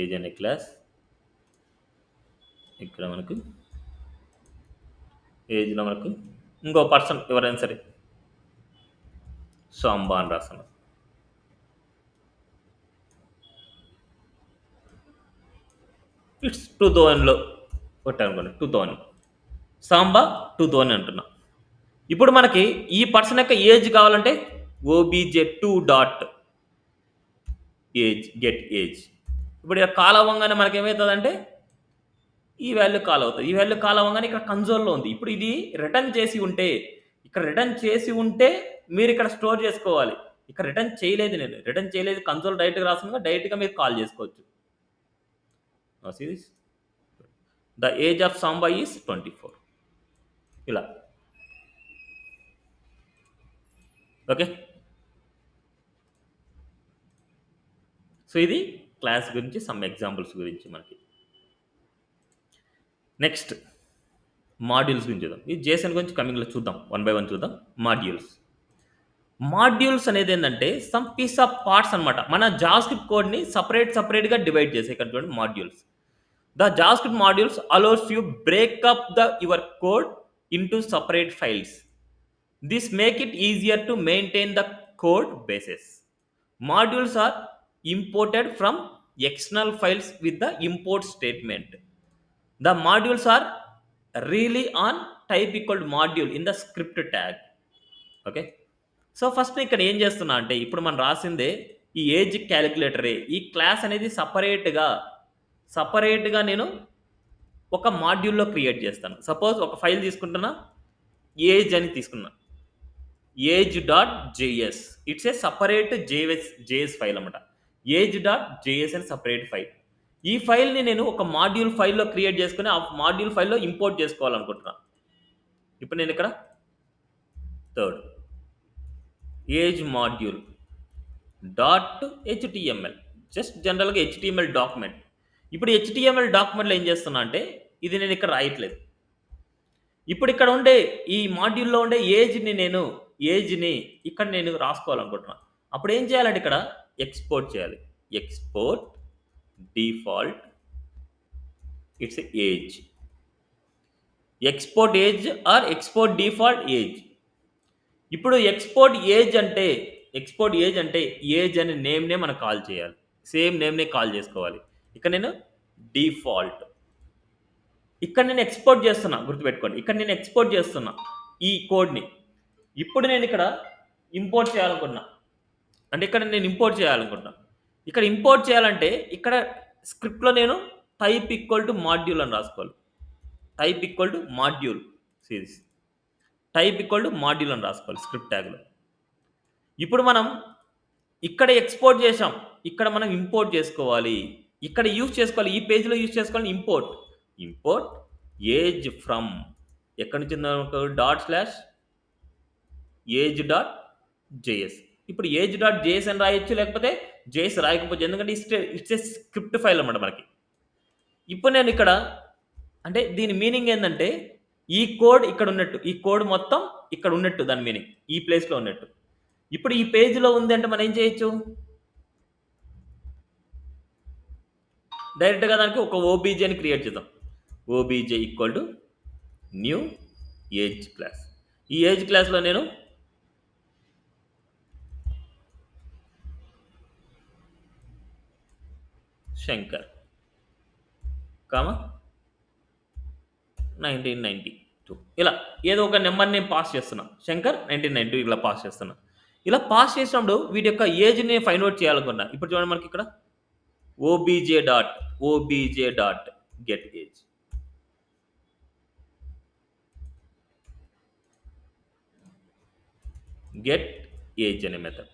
ఏజ్ అనే క్లాస్, ఇక్కడ మనకు ఏజ్లో మనకు ఇంకో పర్సన్ ఎవరైనా సరే సాంబా అని రాస్తున్నాం. ఇట్స్ 2000లో కొట్టానుకోండి. 2000 సాంబా 2000 అంటున్నా. ఇప్పుడు మనకి ఈ పర్సన్ యొక్క ఏజ్ కావాలంటే OBJ2 dot age get age. ఇప్పుడు ఇక్కడ కాల్ అవ్వగానే మనకి ఏమవుతుందంటే ఈ వాల్యూ కాల్ అవుతుంది. ఈ వాల్యూ కాల్ అవ్వగానే ఇక్కడ కన్సోల్లో ఉంది. ఇప్పుడు ఇది రిటర్న్ చేసి ఉంటే మీరు ఇక్కడ స్టోర్ చేసుకోవాలి. ఇక్కడ రిటర్న్ చేయలేదు, కన్సోల్ డైరెక్ట్గా రాసుకున్నా డైరెక్ట్గా మీరు కాల్ చేసుకోవచ్చు. Series the age of Samba is 24 ఇలా. ఓకే, సో ఇది క్లాస్ గురించి సమ్ ఎగ్జాంపుల్స్ గురించి మనకి. నెక్స్ట్ మాడ్యూల్స్ గురించి చూద్దాం. ఈ JSON గురించి కమింగ్లో చూద్దాం, 1 by 1 చూద్దాం. మాడ్యూల్స్ అనేది ఏంటంటే సమ్ పీస్ ఆఫ్ పార్ట్స్ అనమాట. మన జావాస్క్రిప్ట్ కోడ్ని సపరేట్గా డివైడ్ చేసే ఇక్కడ చూడండి modules. The JavaScript modules allows you break up your code into separate files. This make it easier to maintain the code bases. Modules are imported from external files with the import statement. The modules are really on type equal to module in the script tag. Okay, so first ఇక్కడ ఏం చేస్తున్నా అంటే ఇప్పుడు మనం రాసిందే ఈ age క్యాలిక్యులేటరే. ఈ class అనేది సపరేట్గా నేను ఒక మాడ్యూల్లో క్రియేట్ చేస్తాను. సపోజ్ ఒక ఫైల్ తీసుకుంటున్నా, ఏజ్ అని తీసుకున్నా, age.js. It's a separate JS file అనమాట. age.js అని సపరేట్ ఫైల్. ఈ ఫైల్ని నేను ఒక మాడ్యూల్ ఫైల్లో క్రియేట్ చేసుకుని ఆ మాడ్యూల్ ఫైల్లో ఇంపోర్ట్ చేసుకోవాలనుకుంటున్నాను. ఇప్పుడు నేను ఇక్కడ third age module .html, just జనరల్గా HTML డాక్యుమెంట్. ఇప్పుడు HTML డాక్యుమెంట్లో ఏం చేస్తున్నా అంటే ఇది నేను ఇక్కడ రాయట్లేదు. ఇప్పుడు ఇక్కడ ఉండే ఈ మాడ్యూల్లో ఉండే ఏజ్ని ఇక్కడ నేను రాసుకోవాలనుకుంటున్నాను. అప్పుడు ఏం చేయాలంటే ఇక్కడ ఎక్స్పోర్ట్ చేయాలి. Export default it's age. Export age or export default age. ఇప్పుడు ఎక్స్పోర్ట్ ఏజ్ అంటే ఏజ్ అనే నేమ్నే మనం కాల్ చేయాలి. సేమ్ నేమ్నే కాల్ చేసుకోవాలి. ఇక్కడ నేను డిఫాల్ట్, ఇక్కడ నేను ఎక్స్పోర్ట్ చేస్తున్నా, గుర్తుపెట్టుకోండి. ఇక్కడ నేను ఎక్స్పోర్ట్ చేస్తున్నా ఈ కోడ్ని. ఇప్పుడు నేను ఇక్కడ ఇంపోర్ట్ చేయాలనుకున్నా, అంటే ఇక్కడ నేను ఇంపోర్ట్ చేయాలనుకుంటున్నా. ఇక్కడ ఇంపోర్ట్ చేయాలంటే ఇక్కడ స్క్రిప్ట్లో నేను టైప్ ఈక్వల్ టు మాడ్యూల్ అని రాసుకోవాలి. Type equal to module series, type equal to module అని రాసుకోవాలి స్క్రిప్ట్ ట్యాగ్లో. ఇప్పుడు మనం ఇక్కడ ఎక్స్పోర్ట్ చేసాం, ఇక్కడ మనం ఇంపోర్ట్ చేసుకోవాలి. ఇక్కడ యూజ్ చేసుకోవాలి, ఈ పేజ్లో యూజ్ చేసుకోవాలి ఇంపోర్ట్ ఏజ్ ఫ్రమ్, ఎక్కడి నుంచి ./age.js. ఇప్పుడు age.js అని రాయొచ్చు, లేకపోతే జేఎస్ రాయకపోవచ్చు, ఎందుకంటే ఇట్స్ ఏ స్క్రిప్ట్ ఫైల్ అన్నమాట మనకి. ఇప్పుడు నేను ఇక్కడ అంటే దీని మీనింగ్ ఏంటంటే ఈ కోడ్ ఇక్కడ ఉన్నట్టు, ఈ కోడ్ మొత్తం ఇక్కడ ఉన్నట్టు, దాని మీనింగ్ ఈ ప్లేస్లో ఉన్నట్టు. ఇప్పుడు ఈ పేజ్లో ఉంది అంటే మనం ఏం చేయొచ్చు, డైరెక్ట్గా దానికి ఒక ఓబీజేని క్రియేట్ చేద్దాం. OBJ equal to new age class. ఈ ఏజ్ క్లాస్లో నేను శంకర్ 1992 ఇలా ఏదో ఒక నెంబర్ నేను పాస్ చేస్తున్నా. శంకర్ 1992 ఇలా పాస్ చేస్తున్నా. ఇలా పాస్ చేసినప్పుడు వీటి యొక్క ఏజ్ని ఫైండ్ అవుట్ చేయాలనుకున్నా. ఇప్పుడు చూడండి, మనకి ఇక్కడ OBJ dot get age. Get age అనే method,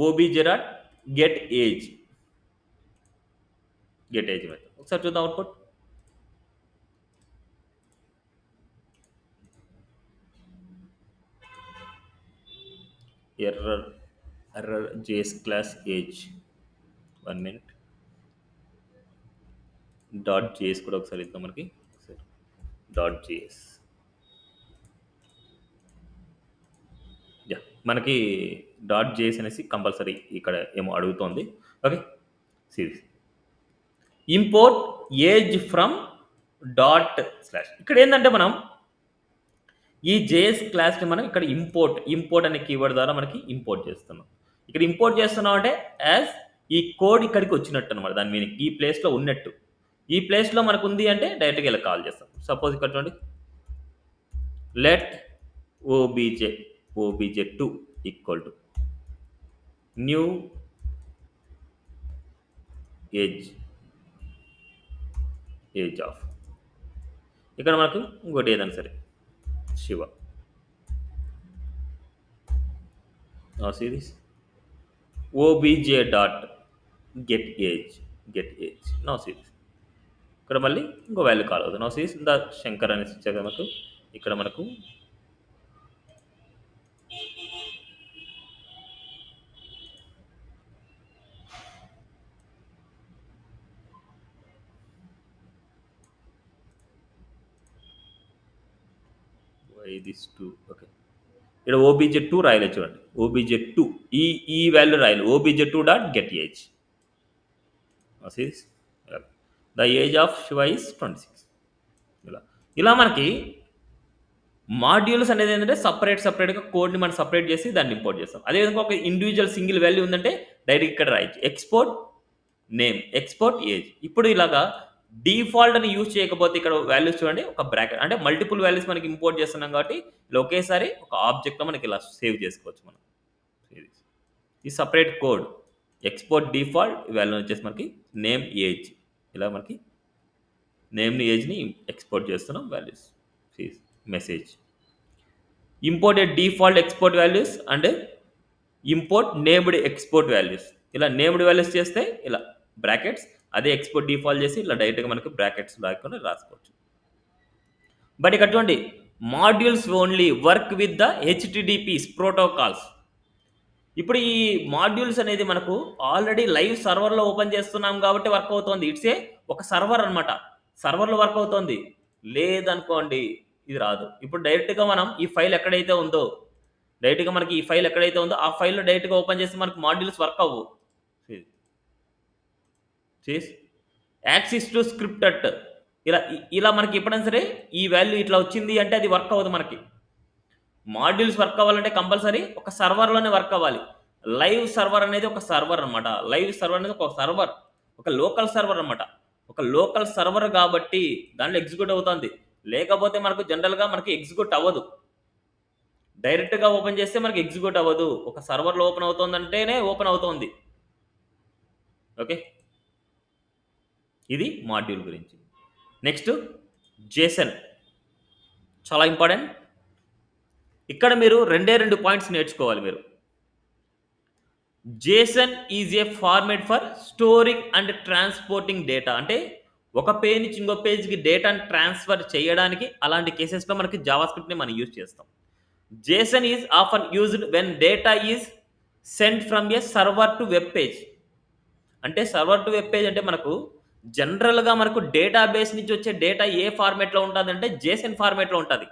OBJ dot get age method. ఒకసారి చూద్దాం output. Error js class age. 1 minute. .js కూడా ఒకసారి ఇద్దాం మనకి. .js మనకి .js అనేసి కంపల్సరీ ఇక్కడ ఏమో అడుగుతోంది. Okay, series import age from ./ ఇక్కడ ఏంటంటే మనం ఈ జేఎస్ క్లాస్ని మనం ఇక్కడ ఇంపోర్ట్ అనే కీవర్డ్ ద్వారా మనకి ఇంపోర్ట్ చేస్తున్నాం. ఇక్కడ ఇంపోర్ట్ చేస్తున్నాం అంటే యాజ్ ఈ కోడ్ ఇక్కడికి వచ్చినట్టు అనమాట, దాని మీనింగ్ ఈ ప్లేస్లో ఉన్నట్టు. ఈ ప్లేస్లో మనకు ఉంది అంటే డైరెక్ట్గా ఇలా కాల్ చేస్తాం. సపోజ్ ఇక్కడ చూడండి, let OBJ two equal to new age of, ఇక్కడ మనకు ఇంకోటి ఏదైనా సరే శివ. నా సిరీస్ ఓబీజే డాట్ గెట్ ఏజ్ నా సిరీస్. ఇక్కడ మళ్ళీ ఇంకో వాల్యూ కాల్ అవుతుంది. నా సిరీస్ ఇంత శంకర్ అనేసి ఇచ్చాక మనకు ఇక్కడ మనకు దిస్ 2. ఓకే, ఇక్కడ ఓబీజే2 రాయలేదు చూడండి, ఓబీజే2 ఈ వాల్యూ రాయాలి, OBJ two dot get age. The age of Shiva is 26. ఇలా మనకి మాడ్యూల్స్ అనేది ఏంటంటే సపరేట్గా కోడ్ని మనం సపరేట్ చేసి దాన్ని ఇంపోర్ట్ చేస్తాం. అదేవిధంగా ఒక ఇండివిజువల్ సింగిల్ వాల్యూ ఉందంటే డైరెక్ట్ ఇక్కడ రాయొచ్చు, ఎక్స్పోర్ట్ నేమ్, ఎక్స్పోర్ట్ ఏజ్. ఇప్పుడు ఇలాగా డిఫాల్ట్ అని యూజ్ చేయకపోతే ఇక్కడ వాల్యూస్ చూడండి, ఒక బ్రాకెట్ అంటే మల్టిపుల్ వాల్యూస్ మనకి ఇంపోర్ట్ చేస్తున్నాం కాబట్టి ఇలా ఒకేసారి ఒక ఆబ్జెక్ట్లో మనకి ఇలా సేవ్ చేసుకోవచ్చు మనం. ఈ separate code export default value వచ్చేసి మనకి నేమ్ ఏజ్, ఇలా మనకి నేమ్ని ఏజ్ని ఎక్స్పోర్ట్ చేస్తున్నాం values. Message imported default export values and import named export values. ఇలా నేమ్డ్ వాల్యూస్ చేస్తే ఇలా బ్రాకెట్స్, అదే ఎక్స్పోర్ట్ డిఫాల్ట్ చేసి ఇలా డైరెక్ట్గా మనకి బ్రాకెట్స్ రాకుండా రాసుకోవచ్చు. బట్ ఇక్కడ చూడండి, modules only work with the HTTPS protocols. ఇప్పుడు ఈ మాడ్యూల్స్ అనేది మనకు ఆల్రెడీ లైవ్ సర్వర్లో ఓపెన్ చేస్తున్నాం కాబట్టి వర్క్ అవుతుంది. ఇట్సే ఒక సర్వర్ అనమాట, సర్వర్లో వర్క్ అవుతుంది. లేదనుకోండి ఇది రాదు. ఇప్పుడు డైరెక్ట్గా మనం ఈ ఫైల్ ఎక్కడైతే ఉందో, ఆ ఫైల్లో డైరెక్ట్గా ఓపెన్ చేస్తే మనకు మాడ్యూల్స్ వర్క్ అవ్వు. యాక్సిస్ టు స్క్రిప్ట్ ఇలా మనకి ఎప్పుడైనా సరే ఈ వాల్యూ ఇట్లా వచ్చింది అంటే అది వర్క్ అవ్వదు మనకి. మాడ్యూల్స్ వర్క్ అవ్వాలంటే కంపల్సరీ ఒక సర్వర్‌లోనే వర్క్ అవ్వాలి. లైవ్ సర్వర్ అనేది ఒక సర్వర్ అనమాట. లైవ్ సర్వర్ అనేది ఒక సర్వర్. ఒక లోకల్ సర్వర్ అనమాట. ఒక లోకల్ సర్వర్ కాబట్టి దాంట్లో ఎగ్జిక్యూట్ అవుతుంది. లేకపోతే మనకు జనరల్‌గా మనకి ఎగ్జిక్యూట్ అవ్వదు. డైరెక్ట్‌గా ఓపెన్ చేస్తే మనకి ఎగ్జిక్యూట్ అవ్వదు. ఒక సర్వర్‌లో ఓపెన్ అవుతుందంటేనే ఓపెన్ అవుతోంది. ఓకే. ఇది మాడ్యూల్ గురించి. నెక్స్ట్ జేసన్ చాలా ఇంపార్టెంట్. ఇక్కడ మీరు 2 పాయింట్స్ నేర్చుకోవాలి మీరు. Jason is a format for storing and transporting data. అంటే ఒక పేజ్ నుంచి ఇంకో పేజ్‌కి డేటాను ట్రాన్స్‌ఫర్ చేయడానికి అలాంటి కేసెస్‌లో మనకి జావాస్క్రిప్ట్‌ని మనం యూజ్ చేస్తాం. JSON is often used when data is sent from a server to web page. అంటే సర్వర్ టు వెబ్ పేజ్ అంటే మనకు జనరల్‌గా మనకు డేటాబేస్ నుంచి వచ్చే డేటా ఏ ఫార్మాట్‌లో ఉంటదంటే జేసన్ ఫార్మాట్‌లో ఉంటది.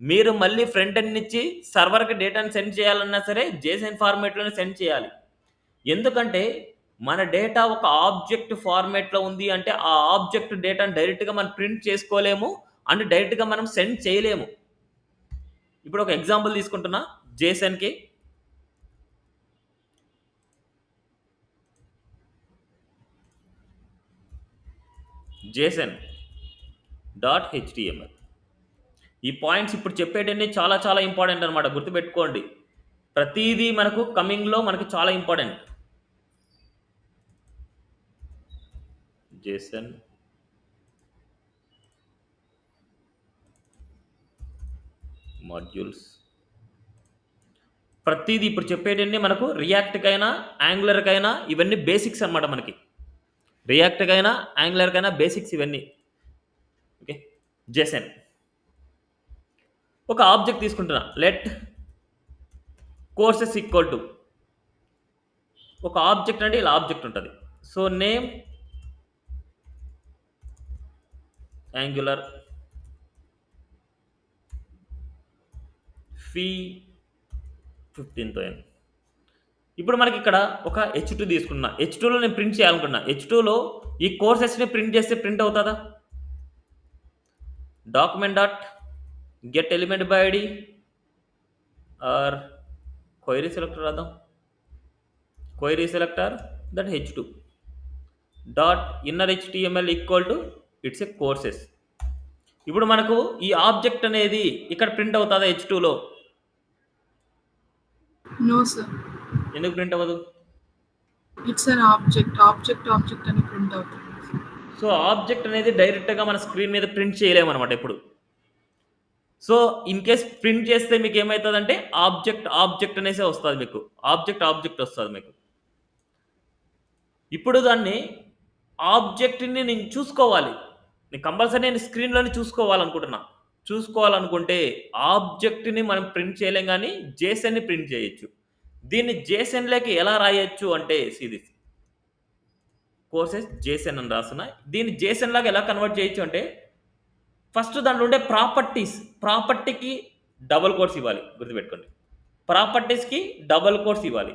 మీరు మళ్ళీ ఫ్రంట్ ఎండ్ నుంచి సర్వర్‌కి డేటాను సెండ్ చేయాలన్నా సరే జేసన్ ఫార్మాట్‌లోనే సెండ్ చేయాలి. ఎందుకంటే మన డేటా ఒక ఆబ్జెక్ట్ ఫార్మాట్‌లో ఉంది అంటే ఆ ఆబ్జెక్ట్ డేటాను డైరెక్ట్‌గా మనం ప్రింట్ చేసుకోలేము. అండ్ డైరెక్ట్‌గా మనం సెండ్ చేయలేము. ఇప్పుడు ఒక ఎగ్జాంపుల్ తీసుకుంటున్నా జేసన్‌కి. json.html. ఈ పాయింట్స్ ఇప్పుడు చెప్పేటన్నీ చాలా చాలా ఇంపార్టెంట్ అనమాట. గుర్తుపెట్టుకోండి. ప్రతీదీ మనకు కమింగ్‌లో మనకు చాలా ఇంపార్టెంట్. జేసన్ మాడ్యూల్స్ ప్రతీదీ ఇప్పుడు చెప్పేటన్నీ మనకు రియాక్ట్‌కైనా, యాంగులర్‌కైనా ఇవన్నీ బేసిక్స్ అనమాట మనకి. రియాక్ట్‌కైనా, యాంగులర్‌కైనా బేసిక్స్ ఇవన్నీ. ఓకే. జేసన్ ఒక ఆబ్జెక్ట్ తీసుకుంటున్నా. లెట్ కోర్సెస్ ఈక్వల్ టు ఒక ఆబ్జెక్ట్ అంటే ఇలా ఆబ్జెక్ట్ ఉంటది. So name angular fee 15,000. ఇప్పుడు మనకి ఇక్కడ ఒక H2 తీసుకున్నా. H2లో నేను ప్రింట్ చేయాలనుకున్నా. H2లో ఈ కోర్సెస్‌ని ప్రింట్ చేస్తే ప్రింట్ అవుతదా? Document dot get element by ID or query selector రాద్దాం. Query selector that H2 dot inner HTML equal to it's a courses. ఇప్పుడు మనకు ఈ ఆబ్జెక్ట్ అనేది ఇక్కడ ప్రింట్ అవుతదా H2లో? No, sir. ఎందుకు ప్రింట్ అవ్వదు? It's an object. Object అని ప్రింట్ అవుతుంది. సో ఆబ్జెక్ట్ అనేది డైరెక్ట్‌గా మన స్క్రీన్ మీద ప్రింట్ చేయలేమనమాట ఎప్పుడు. సో ఇన్ కేస్ ప్రింట్ చేస్తే మీకు ఏమైతదంటే ఆబ్జెక్ట్ అనేసే వస్తది మీకు. ఆబ్జెక్ట్ వస్తది మీకు. ఇప్పుడు దాన్ని ఆబ్జెక్ట్‌ని నేను చూసుకోవాలి. కంపల్సరీ నేను స్క్రీన్‌లోనే చూసుకోవాలనుకుంటున్నా. చూసుకోవాలనుకుంటే ఆబ్జెక్ట్‌ని మనం ప్రింట్ చేయలేం గానీ జేసన్‌ని ప్రింట్ చేయొచ్చు. దీన్ని జేసన్‌లోకి ఎలా రాయొచ్చు అంటే దిస్ కోర్సెస్ జేసన్ అని రాస్తున్నా. దీన్ని జేసన్ లాగా ఎలా కన్వర్ట్ చేయొచ్చు అంటే ఫస్ట్ దాంట్లో ఉండే ప్రాపర్టీకి డబుల్ కోట్స్ ఇవ్వాలి. గుర్తుపెట్టుకోండి. ప్రాపర్టీస్‌కి డబుల్ కోట్స్ ఇవ్వాలి.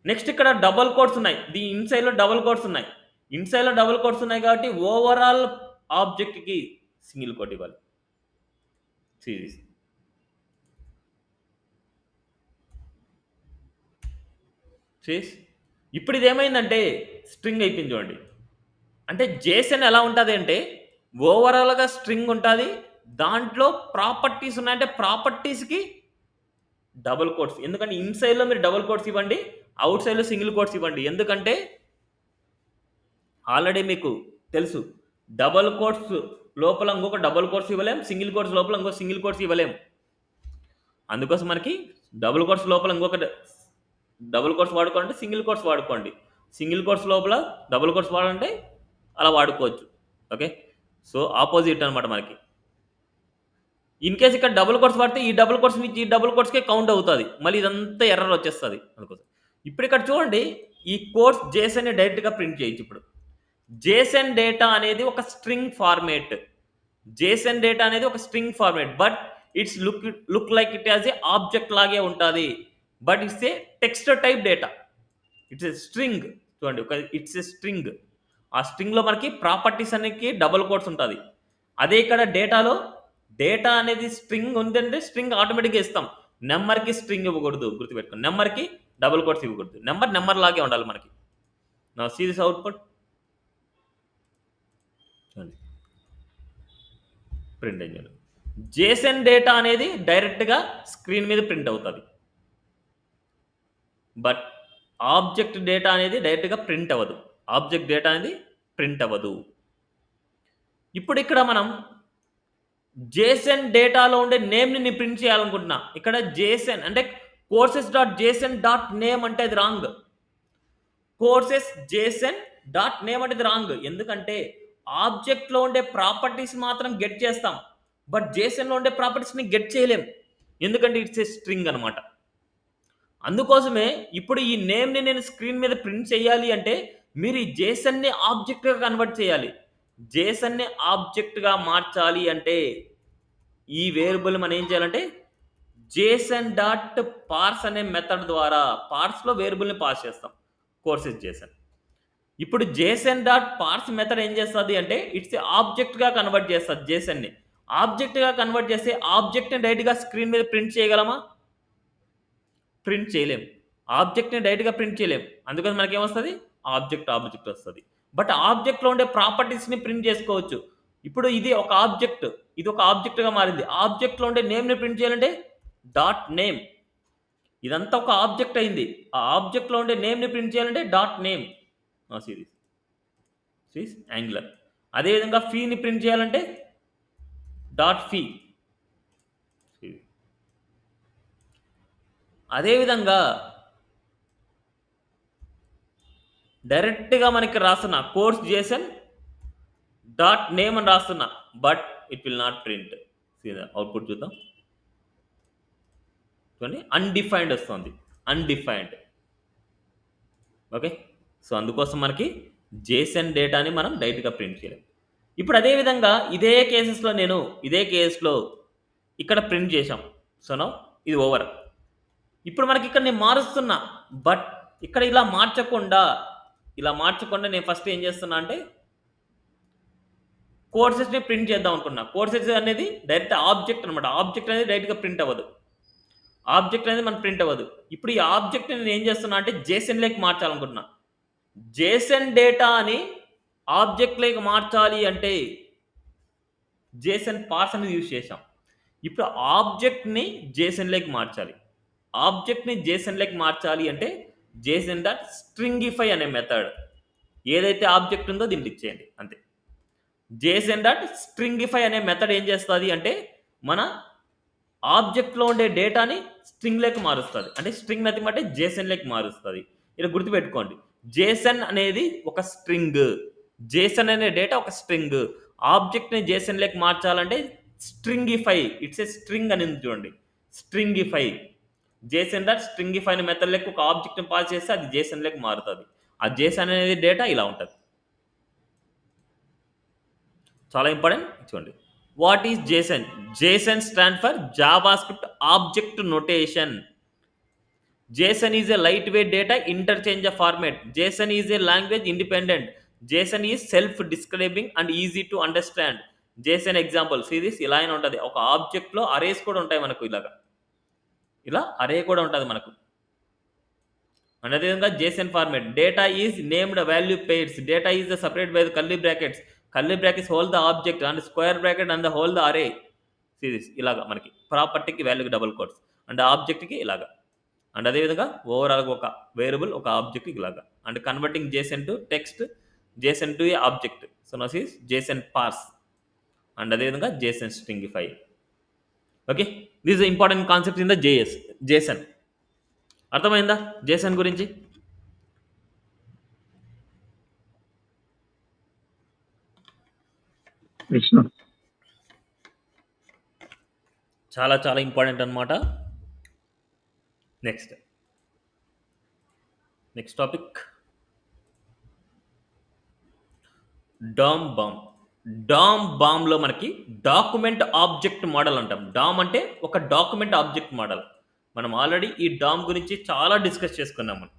నెక్స్ట్ ఇక్కడ డబుల్ కోట్స్ ఉన్నాయి. ఇన్సైడ్‌లో డబుల్ కోట్స్ ఉన్నాయి. ఇన్సైడ్‌లో డబుల్ కోట్స్ ఉన్నాయి కాబట్టి ఓవరాల్ ఆబ్జెక్ట్‌కి సింగిల్ కోట్ ఇవ్వాలి. దిస్. ఇప్పుడు ఇదేమైందంటే స్ట్రింగ్ అయిపోయింది చూడండి. అంటే జేసన్ ఎలా ఉంటది అంటే ఓవరాల్‌గా స్ట్రింగ్ ఉంటది. దాంట్లో ప్రాపర్టీస్ ఉన్నాయంటే ప్రాపర్టీస్‌కి డబుల్ కోట్స్. ఎందుకంటే ఇన్‌సైడ్‌లో మీరు డబుల్ కోట్స్ ఇవ్వండి. ఔట్ సైడ్‌లో సింగిల్ కోట్స్ ఇవ్వండి. ఎందుకంటే ఆల్రెడీ మీకు తెలుసు. డబుల్ కోట్స్ లోపల ఇంకొక డబుల్ కోట్స్ ఇవ్వలేం. సింగిల్ కోట్స్ లోపల ఇంకో సింగిల్ కోట్స్ ఇవ్వలేం. అందుకోసం మనకి డబుల్ కోట్స్ లోపల ఇంకొక డబుల్ కోట్స్ వాడుకోవాలంటే సింగిల్ కోట్స్ వాడుకోండి. సింగిల్ కోట్స్ లోపల డబుల్ కోట్స్ వాడాలంటే అలా వాడుకోవచ్చు. ఓకే. సో ఆపోజిట్ అనమాట మనకి. ఇన్ కేస్ ఇక్కడ డబుల్ కోట్స్ వాడితే ఈ డబుల్ కోట్స్ నుంచి ఈ డబుల్ కోట్స్‌కే కౌంట్ అవుతది. మళ్ళీ ఇదంతా ఎర్రర్ వచ్చేస్తది అందుకోసం. ఇప్పుడు ఇక్కడ చూడండి ఈ కోడ్స్ జేసన్‌ని డైరెక్ట్‌గా ప్రింట్ చేయొచ్చు ఇప్పుడు. జేసన్ డేటా అనేది ఒక స్ట్రింగ్ ఫార్మాట్. జేసన్ డేటా అనేది ఒక string format. But it's look like it as a object లాగే ఉంటది. But it's a text type data. It's a string. చూడండి ఇట్స్ ఏ స్ట్రింగ్. ఆ స్ట్రింగ్లో మనకి ప్రాపర్టీస్ అనేది డబుల్ కోట్స్ ఉంటుంది. అదే ఇక్కడ డేటాలో డేటా అనేది స్ట్రింగ్ ఉందంటే స్ట్రింగ్ ఆటోమేటిక్గా ఇస్తాం. నెంబర్కి స్ట్రింగ్ ఇవ్వకూడదు, గుర్తుపెట్టుకోండి. నెంబర్కి డబుల్ కోట్స్ ఇవ్వకూడదు. నెంబర్ లాగే ఉండాలి మనకి. నా సీ దిస్ అవుట్పుట్ ప్రింట్ అయ్యారు. జేసన్ డేటా అనేది డైరెక్ట్గా స్క్రీన్ మీద ప్రింట్ అవుతుంది. బట్ ఆబ్జెక్ట్ డేటా అనేది డైరెక్ట్గా ప్రింట్ అవ్వదు. ఆబ్జెక్ట్ డేటా అనేది ప్రింట్ అవ్వదు. ఇప్పుడు ఇక్కడ మనం జేసన్ డేటాలో ఉండే నేమ్ని నేను ప్రింట్ చేయాలనుకుంటున్నా. ఇక్కడ జేసన్ అంటే courses dot Jason dot name అంటే అది wrong. Courses Jason dot name అంటే రాంగ్. ఎందుకంటే ఆబ్జెక్ట్లో ఉండే ప్రాపర్టీస్ మాత్రం గెట్ చేస్తాం, బట్ జేసన్లో ఉండే ప్రాపర్టీస్ని గెట్ చేయలేం. ఎందుకంటే ఇట్స్ ఏ స్ట్రింగ్ అనమాట. అందుకోసమే ఇప్పుడు ఈ నేమ్ని నేను స్క్రీన్ మీద ప్రింట్ చేయాలి అంటే మీరు ఈ జేసన్ని ఆబ్జెక్ట్గా కన్వర్ట్ చేయాలి. జేసన్ని ఆబ్జెక్ట్గా మార్చాలి అంటే ఈ వేరియబుల్ మనం ఏం చేయాలంటే జేసన్ డాట్ పార్స్ అనే మెథడ్ ద్వారా పార్స్లో వేరియబుల్ని పాస్ చేస్తాం. Courses Jason. ఇప్పుడు జేసన్ డాట్ పార్స్ మెథడ్ ఏం చేస్తుంది అంటే ఇట్స్ ఆబ్జెక్ట్గా కన్వర్ట్ చేస్తుంది. జేసన్ని ఆబ్జెక్ట్గా కన్వర్ట్ చేస్తే ఆబ్జెక్ట్ని డైరెక్ట్గా స్క్రీన్ మీద ప్రింట్ చేయగలమా? ప్రింట్ చేయలేం. ఆబ్జెక్ట్ని డైరెక్ట్గా ప్రింట్ చేయలేం. అందుకని మనకేమొస్తుంది? ఆబ్జెక్ట్ వస్తుంది. బట్ ఆబ్జెక్ట్లో ఉండే ప్రాపర్టీస్ని ప్రింట్ చేసుకోవచ్చు. ఇప్పుడు ఇది ఒక ఆబ్జెక్ట్, ఇది ఒక ఆబ్జెక్ట్గా మారింది. ఆబ్జెక్ట్లో ఉండే నేమ్ని ప్రింట్ చేయాలంటే డాట్ నేమ్. ఇదంతా ఒక ఆబ్జెక్ట్ అయింది. ఆ ఆబ్జెక్ట్లో ఉండే నేమ్ని ప్రింట్ చేయాలంటే డాట్ నేమ్ సిరీస్ యాంగులర్. అదేవిధంగా ఫీని ప్రింట్ చేయాలంటే డాట్ ఫీ. అదేవిధంగా డైరెక్ట్గా మనకి రాస్తున్నా కోర్స్ జేసన్ డాట్ నేమ్ అని రాస్తున్నా, but it will not print. Output చూద్దాం. చూడండి, అన్డిఫైన్డ్ వస్తుంది. అన్డిఫైన్డ్. ఓకే, సో అందుకోసం మనకి జేసన్ డేటాని మనం డైరెక్ట్గా ప్రింట్ చేయలేం. ఇప్పుడు అదేవిధంగా ఇదే కేసులో ఇక్కడ ప్రింట్ చేసాం. సో నౌ ఇది ఓవర్. ఇప్పుడు మనకి ఇక్కడ నేను మారుస్తున్నా, బట్ ఇక్కడ ఇలా మార్చకుండా నేను ఫస్ట్ ఏం చేస్తున్నా అంటే కోర్సెస్ని ప్రింట్ చేద్దాం అనుకున్నా. కోర్సెస్ అనేది డైరెక్ట్ ఆబ్జెక్ట్ అనమాట. ఆబ్జెక్ట్ అనేది డైరెక్ట్గా ప్రింట్ అవ్వదు. ఇప్పుడు ఈ ఆబ్జెక్ట్ని నేను ఏం చేస్తున్నా అంటే జేసన్లోకి మార్చాలనుకుంటున్నా. జేసన్ డేటా అని ఆబ్జెక్ట్లోకి మార్చాలి అంటే జేసన్ పార్స్ అనేది యూజ్ చేసాం. ఇప్పుడు ఆబ్జెక్ట్ని జేసన్లోకి మార్చాలి అంటే జేసన్ డాట్ స్ట్రింగిఫై అనే మెథడ్ ఏదైతే ఆబ్జెక్ట్ ఉందో దీనికి ఇచ్చేయండి అంతే. జేసన్ డాట్ స్ట్రింగిఫై అనే మెథడ్ ఏం చేస్తుంది అంటే మన ఆబ్జెక్ట్లో ఉండే డేటాని స్ట్రింగ్లోకి మారుస్తుంది. అంటే స్ట్రింగ్ నథింగ్ అంటే జేసన్లోకి మారుస్తుంది. ఇలా గుర్తుపెట్టుకోండి, జేసన్ అనేది ఒక స్ట్రింగ్. జేసన్ అనే డేటా ఒక స్ట్రింగ్. ఆబ్జెక్ట్ని జేసన్లోకి మార్చాలంటే స్ట్రింగిఫై. ఇట్స్ ఏ స్ట్రింగ్ అని చూడండి, స్ట్రింగిఫై. జేసన్ డాట్ స్ట్రింగిఫై అనే మెథడ్ లెక్క ఒక ఆబ్జెక్ట్ని పాస్ చేస్తే అది జేసన్లోకి మారుతుంది. ఆ జేసన్ అనేది డేటా ఇలా ఉంటుంది. చాలా ఇంపార్టెంట్. చూడండి, what is Jason? Jason stand for JavaScript object notation. JSON is a lightweight data interchange format. JSON is a language independent. JSON is self-describing and easy to understand. JSON example, see this, ఇలా అయినా ఉంటుంది. ఒక ఆబ్జెక్ట్లో arrays కూడా ఉంటాయి మనకు. ఇలా అరే కూడా ఉంటుంది మనకు. అండ్ అదేవిధంగా JSON format, data is named value pairs. Data is separate by the curly brackets. Curly brackets hold the object and square bracket and hold the array. see this, ఇలాగా మనకి ప్రాపర్టీకి వాల్యూకి డబుల్ కోట్స్ అండ్ ఆబ్జెక్ట్కి ఇలాగా. And అదేవిధంగా ఓవరాల్గా ఒక variable ఒక ఆబ్జెక్ట్ ఇలాగా. And converting JSON to text, JSON to a object. So now is JSON parse. And అదేవిధంగా JSON stringify. Okay, this is important concept in the JSON. అర్థమైందా JSON గురించి? చాలా చాలా ఇంపార్టెంట్ అనమాట. నెక్స్ట్ టాపిక్, డామ్ బాంబ్లో మనకి document object model అంటాం. DOM అంటే ఒక డాక్యుమెంట్ ఆబ్జెక్ట్ మోడల్. మనం ఆల్రెడీ ఈ డామ్ గురించి చాలా డిస్కస్ చేసుకున్నాం మనం.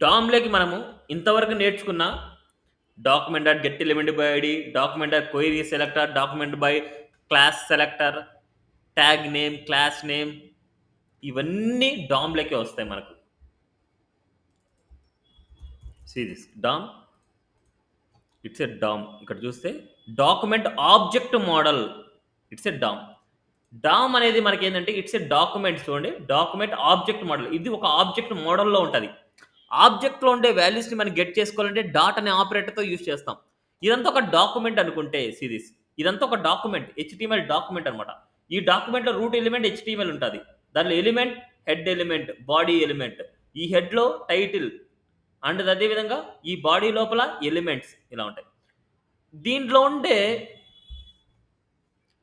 డామ్లోకి మనము ఇంతవరకు నేర్చుకున్న document dot get element by ID, document dot query selector, document by class selector, tag name, class name, ఇవన్నీ డామ్లోకి వస్తాయి మనకు. See this DOM, it's a DOM. ఇక్కడ చూస్తే document object model, it's a DOM. DOM అనేది మనకి ఏంటంటే it's a document. చూడండి, డాక్యుమెంట్ ఆబ్జెక్ట్ మోడల్, ఇది ఒక ఆబ్జెక్ట్ మోడల్లో ఉంటుంది. ఆబ్జెక్ట్లో ఉండే వాల్యూస్ని మనం గెట్ చేసుకోవాలంటే డాట్ అనే ఆపరేటర్తో యూజ్ చేస్తాం. ఇదంతా ఒక డాక్యుమెంట్ అనుకుంటే సిరీస్, ఇదంతా ఒక డాక్యుమెంట్, హెచ్టిఎంఎల్ డాక్యుమెంట్ అనమాట. ఈ డాక్యుమెంట్లో రూట్ ఎలిమెంట్ హెచ్టిఎంఎల్ ఉంటుంది, దానిలో element head element, body element, ఈ హెడ్లో టైటిల్ అండ్ అదేవిధంగా ఈ బాడీ లోపల ఎలిమెంట్స్ ఇలా ఉంటాయి. దీంట్లో ఉండే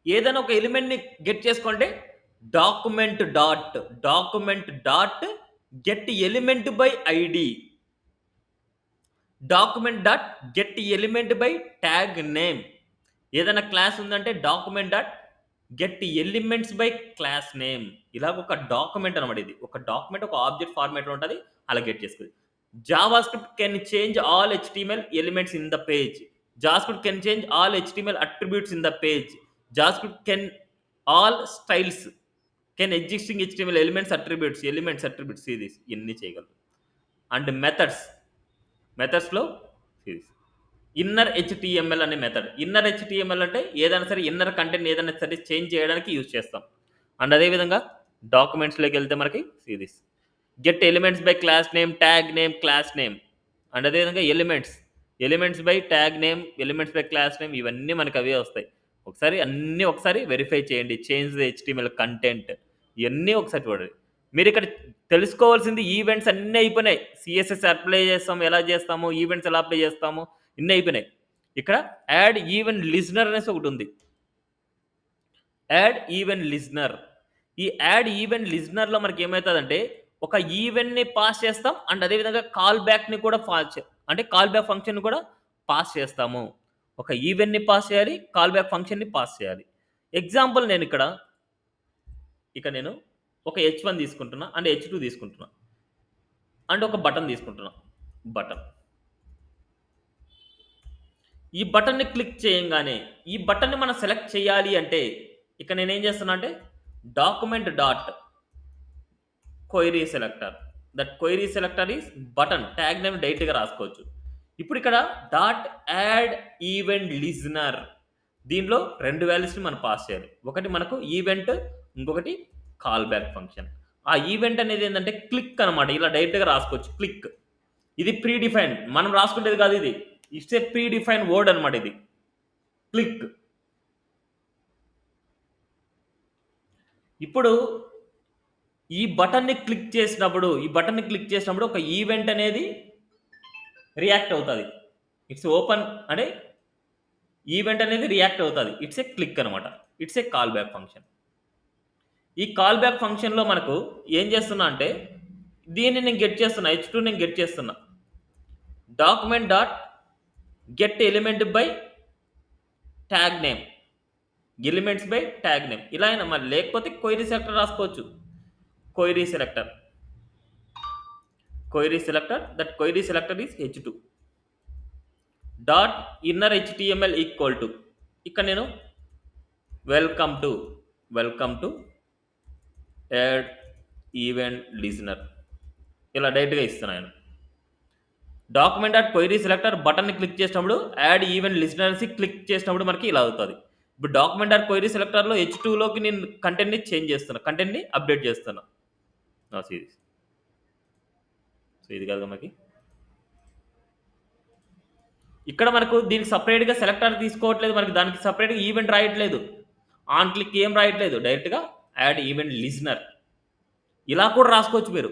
ఏదైనా ఒక ఎలిమెంట్ని గెట్ చేసుకుంటే document dot get element by ID, document dot get element by tag name. ఏదైనా క్లాస్ ఉందంటే document dot get elements by class name. ఇలాగ ఒక డాక్యుమెంట్ అనమాట. ఇది ఒక డాక్యుమెంట్, ఒక ఆబ్జెక్ట్ ఫార్మేట్లో ఉంటుంది, అలా గెట్ చేసుకుంది. JavaScript can change all HTML elements in the page. JavaScript can change all HTML attributes in the page. JavaScript can all styles, can existing HTML elements attributes series ఇవన్నీ చేయగలరు. And మెథడ్స్లో series inner HTML అనే method. Inner HTML అంటే ఏదైనా సరే inner content ఏదైనా సరే change చేయడానికి use చేస్తాం. అండ్ అదేవిధంగా డాక్యుమెంట్స్లోకి వెళ్తే మనకి series get elements by class name, tag name, class name. And అదేవిధంగా elements by tag name, elements by class name, ఇవన్నీ మనకు అవే వస్తాయి. ఒకసారి వెరిఫై చేయండి. చేంజ్ ది హెచ్టిఎంఎల్ కంటెంట్, ఇవన్నీ ఒకసారి చూడండి. మీరు ఇక్కడ తెలుసుకోవాల్సింది ఈవెంట్స్ అన్నీ అయిపోయినాయి. సిఎస్ఎస్ అప్లై చేస్తాము, ఎలా చేస్తాము, ఈవెంట్స్ ఎలా అప్లై చేస్తాము, ఇన్ని అయిపోయినాయి. ఇక్కడ యాడ్ ఈవెంట్ లిజనర్ అనేసి ఒకటి ఉంది. Add event listener. ఈ యాడ్ ఈవెంట్ లిజనర్లో మనకి ఏమవుతుందంటే ఒక ఈవెంట్ని పాస్ చేస్తాం అండ్ అదేవిధంగా కాల్ బ్యాక్ని కూడా అంటే కాల్ బ్యాక్ ఫంక్షన్ని కూడా పాస్ చేస్తాము. ఒక ఈవెంట్ని పాస్ చేయాలి, కాల్ బ్యాక్ ఫంక్షన్ని పాస్ చేయాలి. ఎగ్జాంపుల్ నేను నేను ఒక H1 తీసుకుంటున్నా అండ్ H2 తీసుకుంటున్నా అండ్ ఒక బటన్ తీసుకుంటున్నా. ఈ బటన్ని క్లిక్ చేయంగానే ఈ బటన్ని మనం సెలెక్ట్ చేయాలి అంటే ఇక్కడ నేనేం చేస్తున్నా అంటే document dot query selector, that query selector is button, tag name డైరెక్ట్గా రాసుకోవచ్చు. ఇప్పుడు ఇక్కడ డాట్ యాడ్ ఈవెంట్ లిజనర్, దీనిలో 2 వాల్యూస్ని మనం పాస్ చేయాలి. ఒకటి మనకు ఈవెంట్, ఇంకొకటి కాల్ బ్యాక్ ఫంక్షన్. ఆ ఈవెంట్ అనేది ఏంటంటే క్లిక్ అనమాట, ఇలా డైరెక్ట్గా రాసుకోవచ్చు. క్లిక్ ఇది ప్రీ డిఫైన్, మనం రాసుకునేది కాదు, ఇది it's A pre define word అనమాట. ఇది క్లిక్. ఇప్పుడు ఈ బటన్ని క్లిక్ చేసినప్పుడు ఒక ఈవెంట్ అనేది రియాక్ట్ అవుతుంది. ఇట్స్ ఓపెన్ అంటే ఈవెంట్ అనేది రియాక్ట్ అవుతుంది. ఇట్స్ ఏ క్లిక్ అనమాట. It's a call back function. ఈ కాల్ బ్యాక్ ఫంక్షన్లో మనకు ఏం చేస్తున్నా అంటే దీన్ని నేను గెట్ చేస్తున్నా, H2 నేను గెట్ చేస్తున్నా. Document dot get element by tag name, elements by tag name, ఇలా అయినా మరి లేకపోతే క్వైరీ సెలెక్టర్ రాసుకోవచ్చు. Query selector, that query selector is H2 dot inner HTML equal to, ఇక్కడ నేను welcome to add event listener ఇలా డైరెక్ట్గా ఇస్తున్నాను. డాక్యుమెంట్ డాట్ క్వైరీ సెలెక్టర్ బటన్ని క్లిక్ చేసినప్పుడు యాడ్ ఈవెంట్ లిజనర్స్ క్లిక్ చేసినప్పుడు మనకి ఇలా అవుతుంది. ఇప్పుడు డాక్యుమెంట్ డాట్ క్వైరీ సెలెక్టర్లో H2లోకి నేను కంటెంట్ని చేంజ్ చేస్తున్నా, కంటెంట్ని అప్డేట్ చేస్తున్నా. సిరీస్ సో ఇది కాదు మనకి. ఇక్కడ మనకు దీనికి సపరేట్గా సెలెక్టర్ తీసుకోవట్లేదు, మనకి దానికి సపరేట్గా ఈవెంట్ రాయట్లేదు, ఆన్ క్లిక్ ఏం రాయట్లేదు, డైరెక్ట్గా యాడ్ ఈవెంట్ లిజనర్ ఇలా కూడా రాసుకోవచ్చు మీరు.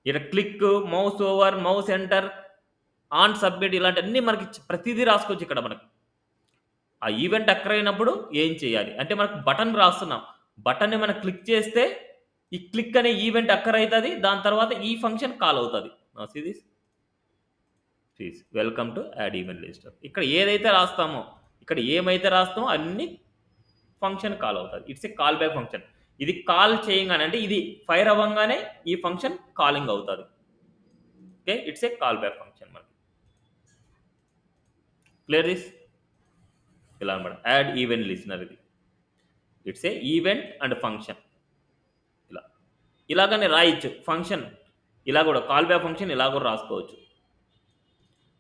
ఇక్కడ click, mouse over, mouse enter, on submit, ఇలాంటివన్నీ మనకి ప్రతిదీ రాసుకోవచ్చు. ఇక్కడ మనకు ఆ ఈవెంట్ అక్కర్ అయినప్పుడు ఏం చేయాలి అంటే మనకు బటన్ రాస్తున్నాం, బటన్ని మనం క్లిక్ చేస్తే ఈ క్లిక్ అనే ఈవెంట్ అక్కర్ అవుతుంది, దాని తర్వాత ఈ ఫంక్షన్ కాల్ అవుతుంది. Series welcome to add event listener. ఇక్కడ ఏదైతే రాస్తామో, ఇక్కడ ఏమైతే రాస్తామో అన్ని ఫంక్షన్ కాల్ అవుతుంది. It's a call back function. ఇది కాల్ చేయగానే అంటే ఇది ఫైర్ అవ్వగానే ఈ ఫంక్షన్ కాలింగ్ అవుతుంది. Okay, it's a call back function మనకి. Clear this? ఇలా అనమాట. యాడ్ ఈవెంట్ లిజనర్ ఇది. It's a event and function. ఇలా ఇలాగనే రాయొచ్చు ఫంక్షన్. ఇలా కూడా కాల్ బ్యాక్ ఫంక్షన్ ఇలా కూడా రాసుకోవచ్చు.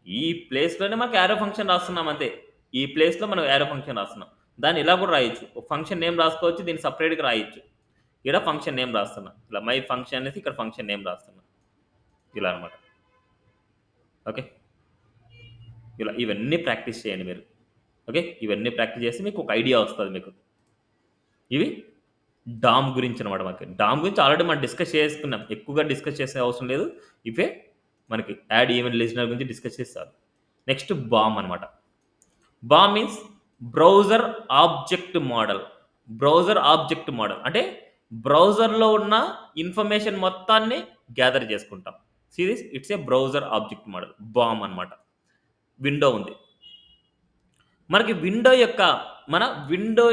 ఈ ప్లేస్లోనే మనకు యారో ఫంక్షన్ రాస్తున్నాం అంతే. ఈ ప్లేస్లో మనం యారో ఫంక్షన్ రాస్తున్నాం. దాన్ని ఇలా కూడా రాయొచ్చు. ఒక ఫంక్షన్ నేమ్ రాసుకోవచ్చు, దీన్ని సపరేట్గా రాయొచ్చు. ఇక్కడ ఫంక్షన్ నేమ్ రాస్తున్నా, ఇలా మై ఫంక్షన్ అనేసి ఇక్కడ ఫంక్షన్ నేమ్ రాస్తున్నా, ఇలా అనమాట. ఓకే, ఇలా ఇవన్నీ ప్రాక్టీస్ చేయండి మీరు. ఓకే, ఇవన్నీ ప్రాక్టీస్ చేస్తే మీకు ఒక ఐడియా వస్తుంది మీకు. ఇవి డామ్ గురించి అనమాట. మనకి డామ్ గురించి ఆల్రెడీ మనం డిస్కస్ చేసుకున్నాం, ఎక్కువగా డిస్కస్ చేసే అవసరం లేదు. ఇవే మనకి యాడ్ ఈవెంట్ లిజనర్ గురించి డిస్కస్ చేస్తారు. నెక్స్ట్ బామ్ అనమాట. Balm means browser object model. Browser object model అంటే బ్రౌజర్లో ఉన్న ఇన్ఫర్మేషన్ మొత్తాన్ని గ్యాదర్ చేసుకుంటాం. Series it's a browser object model, balm అనమాట. విండో ఉంది మనకి, విండో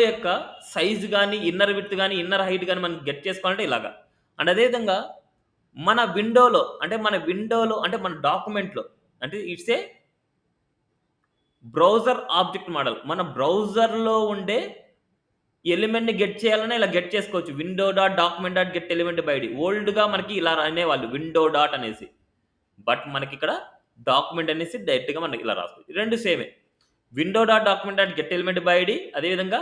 యొక్క సైజు కానీ ఇన్నర్ విడ్త్ కానీ ఇన్నర్ హైట్ కానీ మనం గెట్ చేసుకోవాలంటే ఇలాగా. అండ్ అదేవిధంగా మన విండోలో అంటే మన డాక్యుమెంట్లో అంటే it's a browser object model. మన బ్రౌజర్లో ఉండే ఎలిమెంట్ని గెట్ చేయాలన్నా ఇలా గెట్ చేసుకోవచ్చు. Window dot document dot get element by ID. ఓల్డ్గా మనకి ఇలా అనేవాళ్ళు విండో డాట్ అనేసి, బట్ మనకి ఇక్కడ డాక్యుమెంట్ అనేసి డైరెక్ట్గా మనకి ఇలా రాసుకోవచ్చు. రెండు సేమే, window dot document dot get element by ID, అదేవిధంగా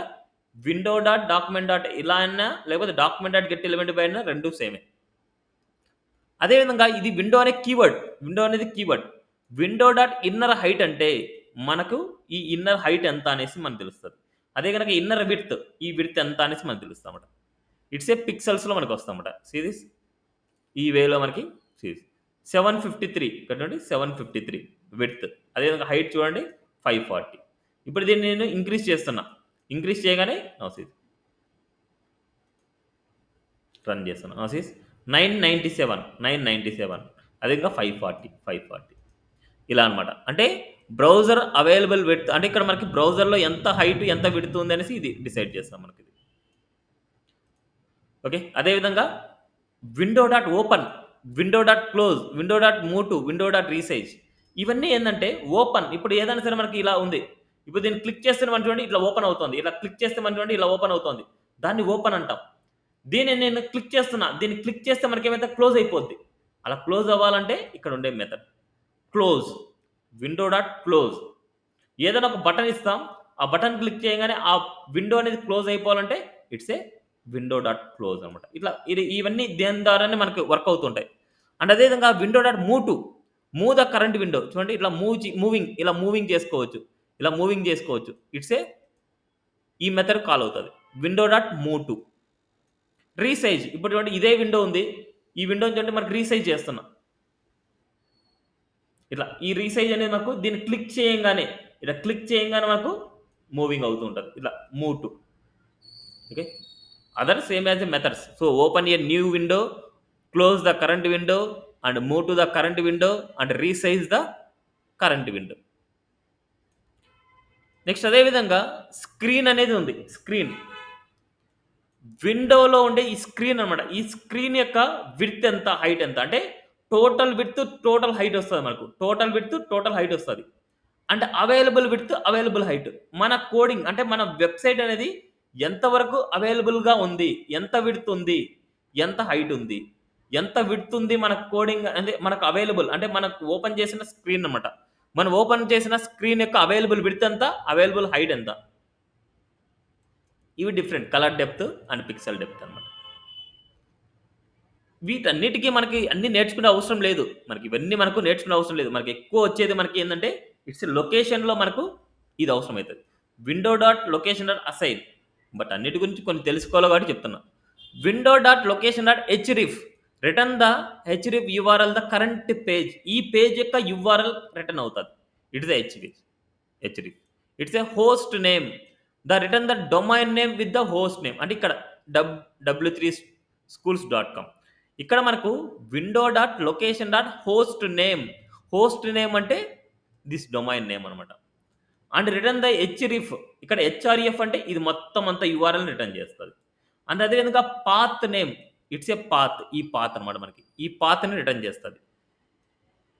విండో డాట్ డాక్యుమెంట్ డాట్ ఇలా అయినా లేకపోతే document dot get element by అయినా రెండు సేమే. అదేవిధంగా ఇది విండో అనే కీవర్డ్, విండో అనేది keyword. Window dot inner height అంటే మనకు ఈ ఇన్నర్ హైట్ ఎంత అనేసి మనకు తెలుస్తుంది. అదే కనుక ఇన్నర్ విడ్త్, ఈ విడ్త్ ఎంత అనేసి మనకు తెలుస్తుంది అన్నమాట. ఇట్స్ ఏ పిక్సెల్స్లో మనకు వస్తామన్నమాట. సిరీస్ ఈ వేలో మనకి సిరీస్ 753 చూడండి, 753 విడ్త్. అదేవిధంగా హైట్ చూడండి 540. ఇప్పుడు దీన్ని నేను ఇంక్రీజ్ చేస్తున్నా, ఇంక్రీజ్ చేయగానే రన్ చేస్తున్నా. 997 అదే ఇంకా 540 ఇలా అనమాట. అంటే బ్రౌజర్ అవైలబుల్ విడ్త్ అంటే ఇక్కడ మనకి బ్రౌజర్లో ఎంత హైట్ ఎంత విడ్త్ ఉంది అనేసి ఇది డిసైడ్ చేస్తాం మనకి. ఓకే, అదేవిధంగా window dot open, window dot close, window dot move to, window dot resize. ఇవన్నీ ఏంటంటే ఓపెన్. ఇప్పుడు ఏదైనా సరే మనకి ఇలా ఉంది, ఇప్పుడు దీన్ని క్లిక్ చేస్తే మనం చూడండి ఇట్లా ఓపెన్ అవుతుంది, ఇలా క్లిక్ చేస్తే మనం చూడండి ఇలా ఓపెన్ అవుతుంది, దాన్ని ఓపెన్ అంటాం. దీన్ని నేను క్లిక్ చేస్తున్నా, దీన్ని క్లిక్ చేస్తే మనకి ఏమైతే క్లోజ్ అయిపోద్ది. అలా క్లోజ్ అవ్వాలంటే ఇక్కడ ఉండే method close, window dot close. ఏదైనా ఒక బటన్ ఇస్తాం, ఆ బటన్ క్లిక్ చేయగానే ఆ విండో అనేది క్లోజ్ అయిపోవాలంటే it's a window dot close అనమాట. ఇట్లా ఇవన్నీ దేని ద్వారానే మనకి వర్క్ అవుతుంటాయి. అండ్ అదేవిధంగా window dot move to, move the current window. చూడండి ఇట్లా మూవింగ్ చేసుకోవచ్చు, ఇలా మూవింగ్ చేసుకోవచ్చు. ఇట్స్ ఏ ఈ మెథడ్ కాల్ అవుతుంది, window dot move to. Resize, ఇప్పుడు చూడండి ఇదే విండో ఉంది, ఈ విండోని చూడండి మనకి రీసైజ్ చేస్తున్నా. ఇట్లా ఈ రీసైజ్ అనేది మనకు దీన్ని క్లిక్ చేయగానే మనకు మూవింగ్ అవుతూ ఉంటుంది, ఇట్లా move to. Okay, other same as a methods. So open a new window, close the current window and move to the current window and resize the current window. Next అదేవిధంగా screen అనేది ఉంది. Screen విండోలో ఉండే ఈ screen అనమాట. ఈ screen యొక్క width ఎంత, హైట్ ఎంత అంటే టోటల్ విడ్త్ టోటల్ హైట్ వస్తుంది మనకు. టోటల్ విడ్త్ టోటల్ హైట్ వస్తుంది. అంటే అవైలబుల్ విడ్త్ అవైలబుల్ హైట్. మన కోడింగ్ అంటే మన వెబ్సైట్ అనేది ఎంతవరకు అవైలబుల్గా ఉంది, ఎంత విడ్త్ ఉంది, ఎంత హైట్ ఉంది, ఎంత విడ్త్ ఉంది మన కోడింగ్ అంటే మనకు అవైలబుల్ అంటే మనకు ఓపెన్ చేసిన స్క్రీన్ అనమాట. మనం ఓపెన్ చేసిన స్క్రీన్ యొక్క అవైలబుల్ విడ్త్ ఎంత, అవైలబుల్ హైట్ ఎంత. ఇవి different colour depth and pixel depth అనమాట. వీటన్నిటికీ మనకి అన్ని నేర్చుకునే అవసరం లేదు, మనకి ఇవన్నీ మనకు నేర్చుకునే అవసరం లేదు. మనకి ఎక్కువ వచ్చేది మనకి ఏంటంటే ఇట్స్ లొకేషన్లో మనకు ఇది అవసరం అవుతుంది. Window dot location dot assign, but అన్నిటి గురించి కొన్ని తెలుసుకోవాలి కాబట్టి చెప్తున్నా. Window dot location dot href, return the href URL the current page. ఈ పేజ్ యొక్క యూఆర్ఎల్ రిటర్న్ అవుతుంది. It's href. It's a host name, the return the domain name with the host name. అంటే ఇక్కడ w3schools.com. ఇక్కడ మనకు window dot location dot host name అంటే this domain name అనమాట. And return the href, ఇక్కడ HRF అంటే ఇది మొత్తం అంతా యూఆర్ఎల్ రిటర్న్ చేస్తుంది. అండ్ అదేవిధంగా path name, it's a path, ఈ పాత్ అనమాట మనకి ఈ పాత్ని రిటర్న్ చేస్తుంది.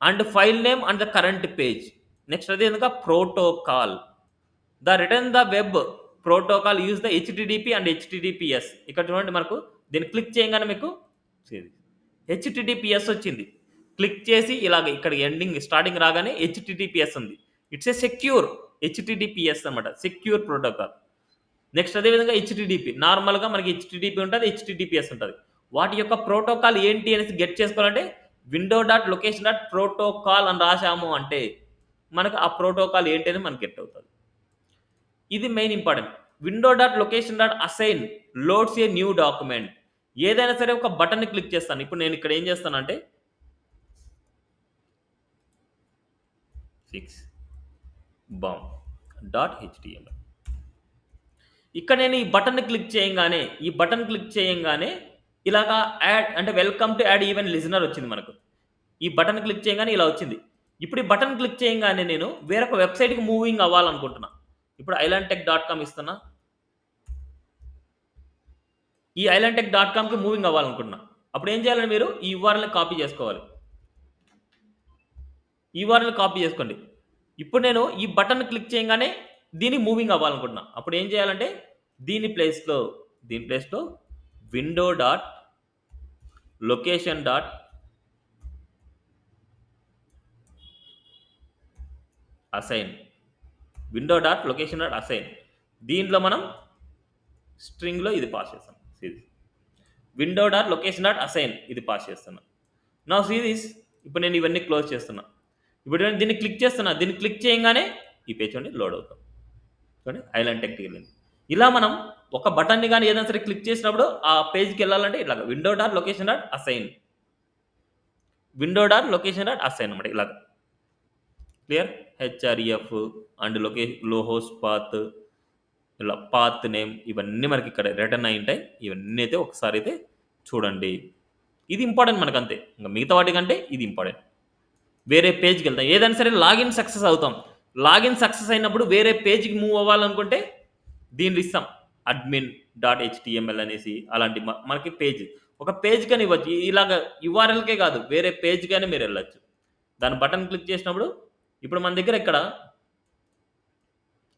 And file name and the current page. Next అదే విధంగా protocol. The return the web protocol use the HTTP and HTTPS. ఇక్కడ చూడండి మనకు దీన్ని క్లిక్ చేయగానే మీకు హెచ్టిటిపిఎస్ వచ్చింది. క్లిక్ చేసి ఇలాగ ఇక్కడ ఎండింగ్ స్టార్టింగ్ రాగానే హెచ్టిటిపిఎస్ ఉంది. ఇట్స్ ఏ సెక్యూర్ హెచ్టిటిపిఎస్ అనమాట, సెక్యూర్ ప్రోటోకాల్. నెక్స్ట్ అదేవిధంగా హెచ్టిటిపి. నార్మల్గా మనకి హెచ్టిటిపి ఉంటుంది, హెచ్టిటిపిఎస్ ఉంటుంది. వాటి యొక్క ప్రోటోకాల్ ఏంటి అనేసి గెట్ చేసుకోవాలంటే window dot location dot protocol అని రాసాము అంటే మనకు ఆ ప్రోటోకాల్ ఏంటి అని మనకి గెట్ అవుతుంది. ఇది main important. Window dot location dot assign loads a new document. ఏదైనా సరే ఒక బటన్ని క్లిక్ చేస్తాను. ఇప్పుడు నేను ఇక్కడ ఏం చేస్తానంటే 6 బామ్ డాట్ హెచ్టిఎంఎల్. ఇక్కడ నేను ఈ బటన్ క్లిక్ చేయంగానే ఇలాగా యాడ్ అంటే welcome to add even listener వచ్చింది మనకు. ఈ బటన్ క్లిక్ చేయగానే ఇలా వచ్చింది. ఇప్పుడు ఈ బటన్ క్లిక్ చేయగానే నేను వేరొక వెబ్సైట్కి మూవింగ్ అవ్వాలనుకుంటున్నా. ఇప్పుడు islandtech.com ఇస్తున్నా. ఈ islandtech.comకి మూవింగ్ అవ్వాలనుకుంటున్నా. అప్పుడు ఏం చేయాలంటే మీరు ఈ URL కాపీ చేసుకోవాలి. ఈ URL కాపీ చేసుకోండి. ఇప్పుడు నేను ఈ బటన్ క్లిక్ చేయగానే దీన్ని మూవింగ్ అవ్వాలనుకుంటున్నా. అప్పుడు ఏం చేయాలంటే దీని ప్లేస్లో window dot location dot assign, window dot location dot assign. దీంట్లో మనం స్ట్రింగ్లో ఇది పాస్ చేస్తాం. Window dot location dot assign ఇది పాస్ చేస్తున్నా. నా సీరీస్ ఇప్పుడు నేను ఇవన్నీ క్లోజ్ చేస్తున్నా. ఇప్పుడు నేను దీన్ని క్లిక్ చేస్తున్నా. దీన్ని క్లిక్ చేయగానే ఈ పేజ్ చూడండి లోడ్ అవుతాం. చూడండి islandtech వెళ్ళింది. ఇలా మనం ఒక బటన్ని కానీ ఏదైనా సరే క్లిక్ చేసినప్పుడు ఆ పేజ్కి వెళ్ళాలంటే ఇలాగ window dot location dot assign, window dot location dot assign అనమాట. ఇలాగ క్లియర్. హెచ్ఆర్ఈఎఫ్ అండ్ లో హోస్ట్ పాత్, ఇలా పాత్ నేమ్ ఇవన్నీ మనకి ఇక్కడ రిటర్న్ అయి ఉంటాయి. ఇవన్నీ అయితే ఒకసారి అయితే చూడండి. ఇది ఇంపార్టెంట్ మనకు అంతే. ఇంకా మిగతా వాటికంటే ఇది ఇంపార్టెంట్. వేరే పేజ్కి వెళ్తాం. ఏదైనా సరే లాగిన్ సక్సెస్ అవుతాం. లాగిన్ సక్సెస్ అయినప్పుడు వేరే పేజ్కి మూవ్ అవ్వాలనుకుంటే దీనిలో ఇస్తాం అడ్మిన్ డాట్ హెచ్టిఎంఎల్ అనేసి. అలాంటి మనకి పేజ్ ఒక పేజ్ కానీ ఇవ్వచ్చు. ఇలాగ యూఆర్ఎల్కే కాదు వేరే పేజ్ కానీ మీరు వెళ్ళచ్చు. దాని బటన్ క్లిక్ చేసినప్పుడు ఇప్పుడు మన దగ్గర ఇక్కడ